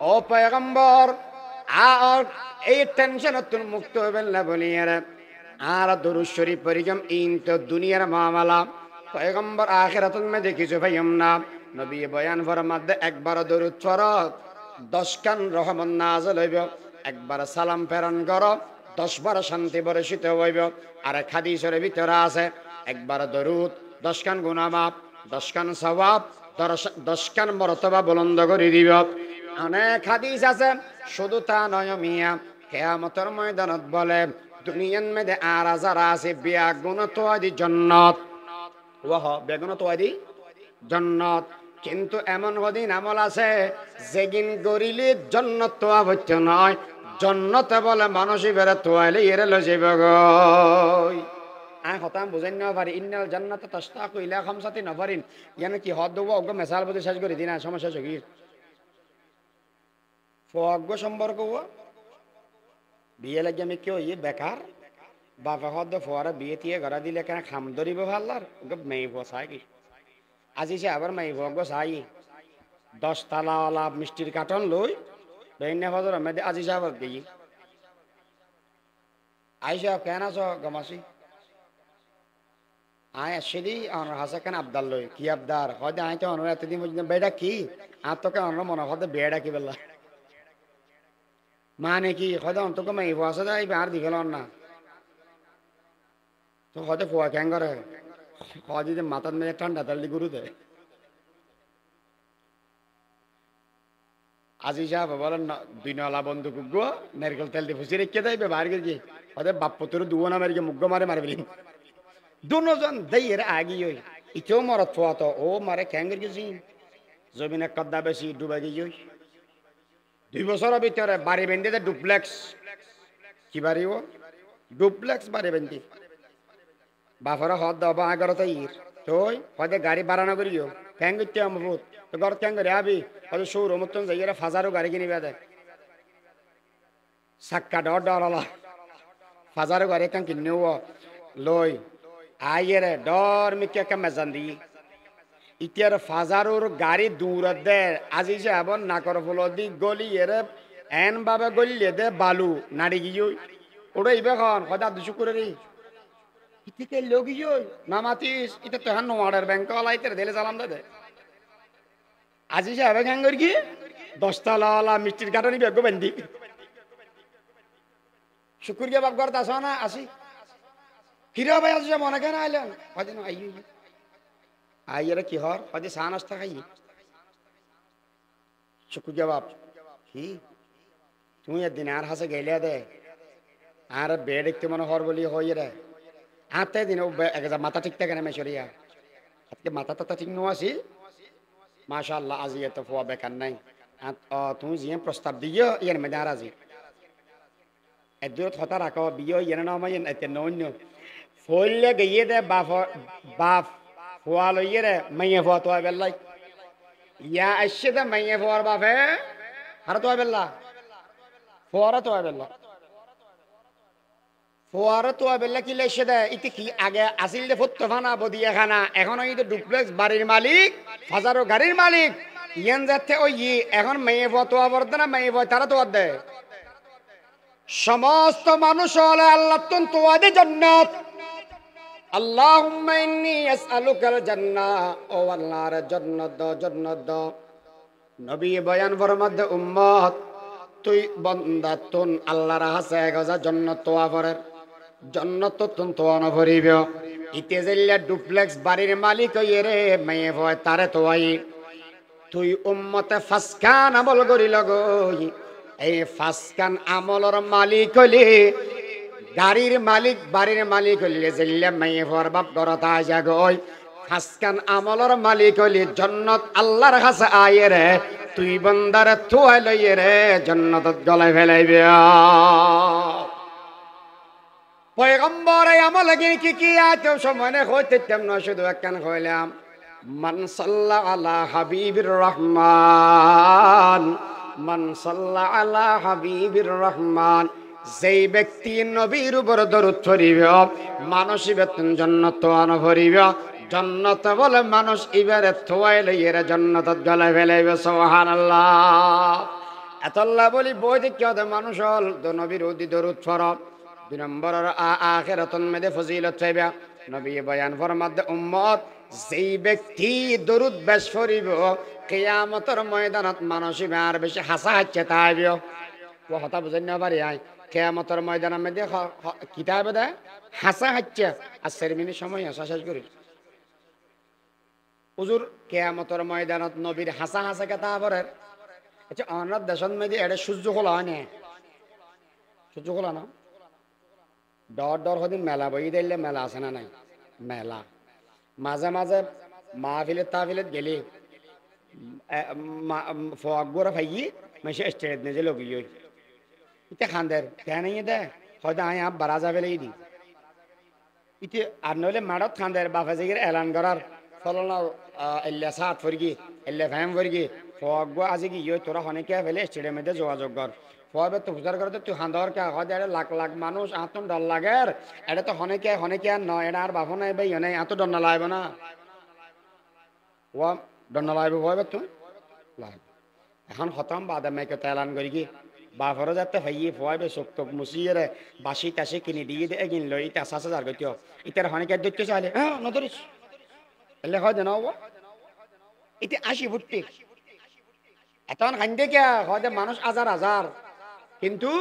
ও পয়গম্বর আর এই টেনশন তুন মুক্ত হবেন না বলিয়ার আর দরুদ শরীফ পরিগম ইন তো দুনিয়ার মামলা পয়গম্বর আখিরাতুল মে দেখিছো ভাইম না নবী বয়ান ফরমাতে একবার দরুদ পড়ো 10 কান রহমত নাযিল হইব একবার সালাম প্রেরণ করো 10 বার শান্তি বর্ষিত হইব আর হাদিসের ভিতরে আছে একবার দরুদ 10 কান গুনাহ মাফ 10 কান সওয়াব 10 কান মর্তবা বুলন্দ করে দিব অনেক হাদিস আছে শুধু তা নয় মিয়া কিয়ামতের ময়দানত বলে দুনিয়ার মধ্যে আর যারা আছে বেগুন তোয়াদি জান্নাত ওয়াহ বেগুন তোয়াদি জান্নাত কিন্তু এমন কদিন আমল আছে যেগিন গরিলে জান্নাত তোয়া হচ্ছে নয় জান্নাতে বলে মানুষই বেরে তোয়াইলে এরে লই যাবে গো আই কথা বুঝাই না পারি ইন্নাল জান্নাত তাশতাকু ইলা খামসাতি নফারিন ইয়ানি কি হদ দেব ওগো মেসাল বুঝে শেষ করে দিনা সমস্যা কি ফগো সম্পর্ক বিয়ে লাগে আমি কেউ ইয়ে বেকার বাপা হদ ফোয়ারা বিয়ে দিয়ে ঘরা দিলে কেন খাম ধরিব ভাল্লার ওকে মেয়ে বসাই কি আজি সে আবার মেয়ে ভগ চাই 10 তালাওয়ালা মিষ্টির কার্টন লই বেইনা ফজর মেদে আজি সে আবার গই আইসা কেন আছো গমাসি আয় আসিদি অন হাসা কেন আবদাল লই কি আবদার হয়তো আইতে অনর এতদিন পর্যন্ত বেডা কি আর তোকে অনর মনে হতে বেডা কি বললা মানে কি হয়তো অন্তকে মেয়ে বসা যায় আর দিগেল না তো হয়তো ফোয়া ক্যাং করে হয়তো যে মাথার মেয়ে ঠান্ডা তালি গুরু দেয় আজি সাহেব বলেন 2 নলা বন্ধু কুগো নারকেল তেল দিয়ে ফুসি রেখে দেয় ব্যবহার করি হয়তো বাপ্পতর দুও না মারি মুগ্গ মারে মারবি দুজন দেয়ের আগে ওই ইতেও মরত ফোয়া তো ও মারে ক্যাং গেছি জমিনে কদ্দা বেশি ডুবে গিয়ে 2 বছরের ভিতরে বাড়ি বেঁধে দেয় ডুপ্লেক্স কি বাড়ি ও ডুপ্লেক্স বাড়ি বেঁধে বাফারা হদ দবা আগরতে ইর তোই হয়তো গাড়ি বাড়ানো করিও ক্যাং করতে আমভূত তো ঘর ক্যাং করে আবি হয়তো সৌর মতন যাই ফাজারও গাড়ি কিনিবে দেয় সাক্কা ডর ডরলা ফাজারও গাড়ি ক্যাং কিনেও লই আইয়েরে ডর মিকে একটা মেজান দি ইতিয়ার ফাজারোর গাড়ি দূরত দে আজি যে আবার নাকর ফুল দি গলি এরে এন বাবা গলিয়ে দে বালু নাড়ি গিয়ে ওটা ইবে খন হয়তো দুশো করে রে ইতিকে লগিয়ে নামাতিস ইতে তো হান ওয়ার্ডার ব্যাংক লাইতে দিলে চালাম দে আজি যে আবে ঘাঙ্গর কি 10 তালা মিষ্টির কাটনি বেগো বেন্দি শুকুর কে বাপ ঘর দাস না আসি হিরো ভাই আজ মনে কেন আইলেন হয়তো আই আইয়ের কি হর হয়তো চা নাস্তা খাই শুকুর কে বাপ কি তুমি একদিন আর হাসে গেলে দে আর বেড দেখতে মনে হর বলি হই রে আতে দিন মাথা ঠিক থাকে না মেশরিয়া আজকে মাথা টাথা ঠিক নো আসি মাশাআল্লাহ আজি এত ফোয়া বেকার নাই তুমি যে প্রস্তাব দিও ইয়ার মধ্যে আর আজি এদুর কথা রাখো বিয়ে ইয়ার নাম এতে নন্য ফইলে গিয়ে দে বাপ ফোয়া লইয়ে রে মাইয়ে ফোয়া তো বেল্লাই ইয়া আসছে দে মাইয়ে ফোয়ার বাপে আর তো বেল্লা ফোয়ারা তো বেল্লা ফোয়ারা তো বেল্লা কি লেসে দে ইতি কি আগে আসিল দে ফুট ফানা বদিয়া খানা এখন এই ডুপ্লেক্স বাড়ির মালিক হাজারো গাড়ির মালিক ইয়ান যাচ্ছে ওই এখন মেয়ে ফোয়া তো বর্তনা মেয়ে ফোয়া তারা তো দেয় সমস্ত মানুষ হলে আল্লাহ তোয়া দে জান্নাত আল্লাহুম্মা ইন্নী আসআলুকাল জান্নাহ ও আল্লাহর জান্নাত দাও নবী বয়ান ফরমাতে উম্মত তুই বান্দা তুন আল্লাহর হাসে গজা জান্নাত তোয়া করে জান্নাত তুন তোয়া না ভরিব ইতে জেল্লা ডুপ্লেক্স বাড়ির মালিক হইয়ে রে মেয়ে ভয় তারে তোয়াই তুই উম্মতে ফাসকান আমল করি লগই এই ফাসকান আমলর মালিক হইলে গাড়ির মালিক বাড়ির মালিক হইলে জেল্লা মেয়ে ভর বাপ গরতা জাগই ফাসকান আমলর মালিক হইলে জান্নাত আল্লাহর কাছে আয়ে রে তুই বান্দারে তোয়া লইয়ে রে জান্নাতত গলায় ফেলাইবে পয়গম্বর আমল কি কি আছে সময় হইতে তেমন শুধু একখান হইলাম মান সাল্লা আলা হাবিবির রহমান মান সাল্লা আলা হাবিবির রহমান যেই ব্যক্তি নবীর উপর দরুদ পড়িব মানুষ বেতন জন্নত আন ভরিব জন্নত বলে মানুষ ইবারে থোয়াইলে এর জন্নত গলে ফেলাইবে সুবহানাল্লাহ এতল্লাহ বলি বই দেখতে মানুষ হল নবীর উদি দরুদ পড়ব 2 নম্বর আখিরাতুন মেদে ফজিলত চাইবা নবী বয়ান ফরমাদ উম্মত যেই ব্যক্তি দরুদ বেশ পড়িব কিয়ামতের ময়দানত মানুষ আর বেশি হাসা হচ্ছে তাইব ও কথা বুঝেন না পারি আই কিয়ামতের ময়দানের মধ্যে কিতাবে দেয় হাসা হচ্ছে আর 4 মিনিট সময় হাসা শেষ করি হুজুর কিয়ামতের ময়দানত নবীর হাসা হাসা কথা বলেন আচ্ছা অনার দেশের মধ্যে এটা সূর্য খোলা হয় না সূর্য খোলা না ডর হদিন মেলা বই দিলে মেলা আছে না নাই মেলা মাঝে মাঝে মাহফিলের তাহফিলত গেলে ফোয়াকগুড়া ফাইয়ে মেশে স্টেট নিজে লগিয়ে ইতে খান্দের কেন দে হয়তো আয় আপ বারা যাবে দি ইতে আর নইলে মাড়ত খান্দের বাফা জিগের এলান করার ফলনা এল্লা সাত ফরগি এল্লা ফ্যাম ফরগি ফোয়াকগু আজি কি তোরা অনেকে ফেলে স্টেডিয়ামে যোগাযোগ কর ফবে তো হুজার করতে তুই হান্দর কে হয় এটা লাখ লাখ মানুষ আতন ডর লাগে এটা তো হনেকে আর নয় এটা আর বাফ নাই ভাই নাই এত ডর না লাগবে না ও ডর না লাগবে ভয় তুই লাগবে এখন হতাম বাদে মেয়েকে তেলান করি কি বাফরও যাতে ভাইয়ে ফবে চোখ তোক মুছিয়ে রে বাসি টাসি কিনি দিয়ে দে এগিন লই ইটা 5,000 গতিও ইটার হনেকে দেখতে চাইলে হ্যাঁ নদরিস এলে হয় জানাও এটা 80 ফুটতে এখন খান্দে কে হয় মানুষ হাজার হাজার কিন্তু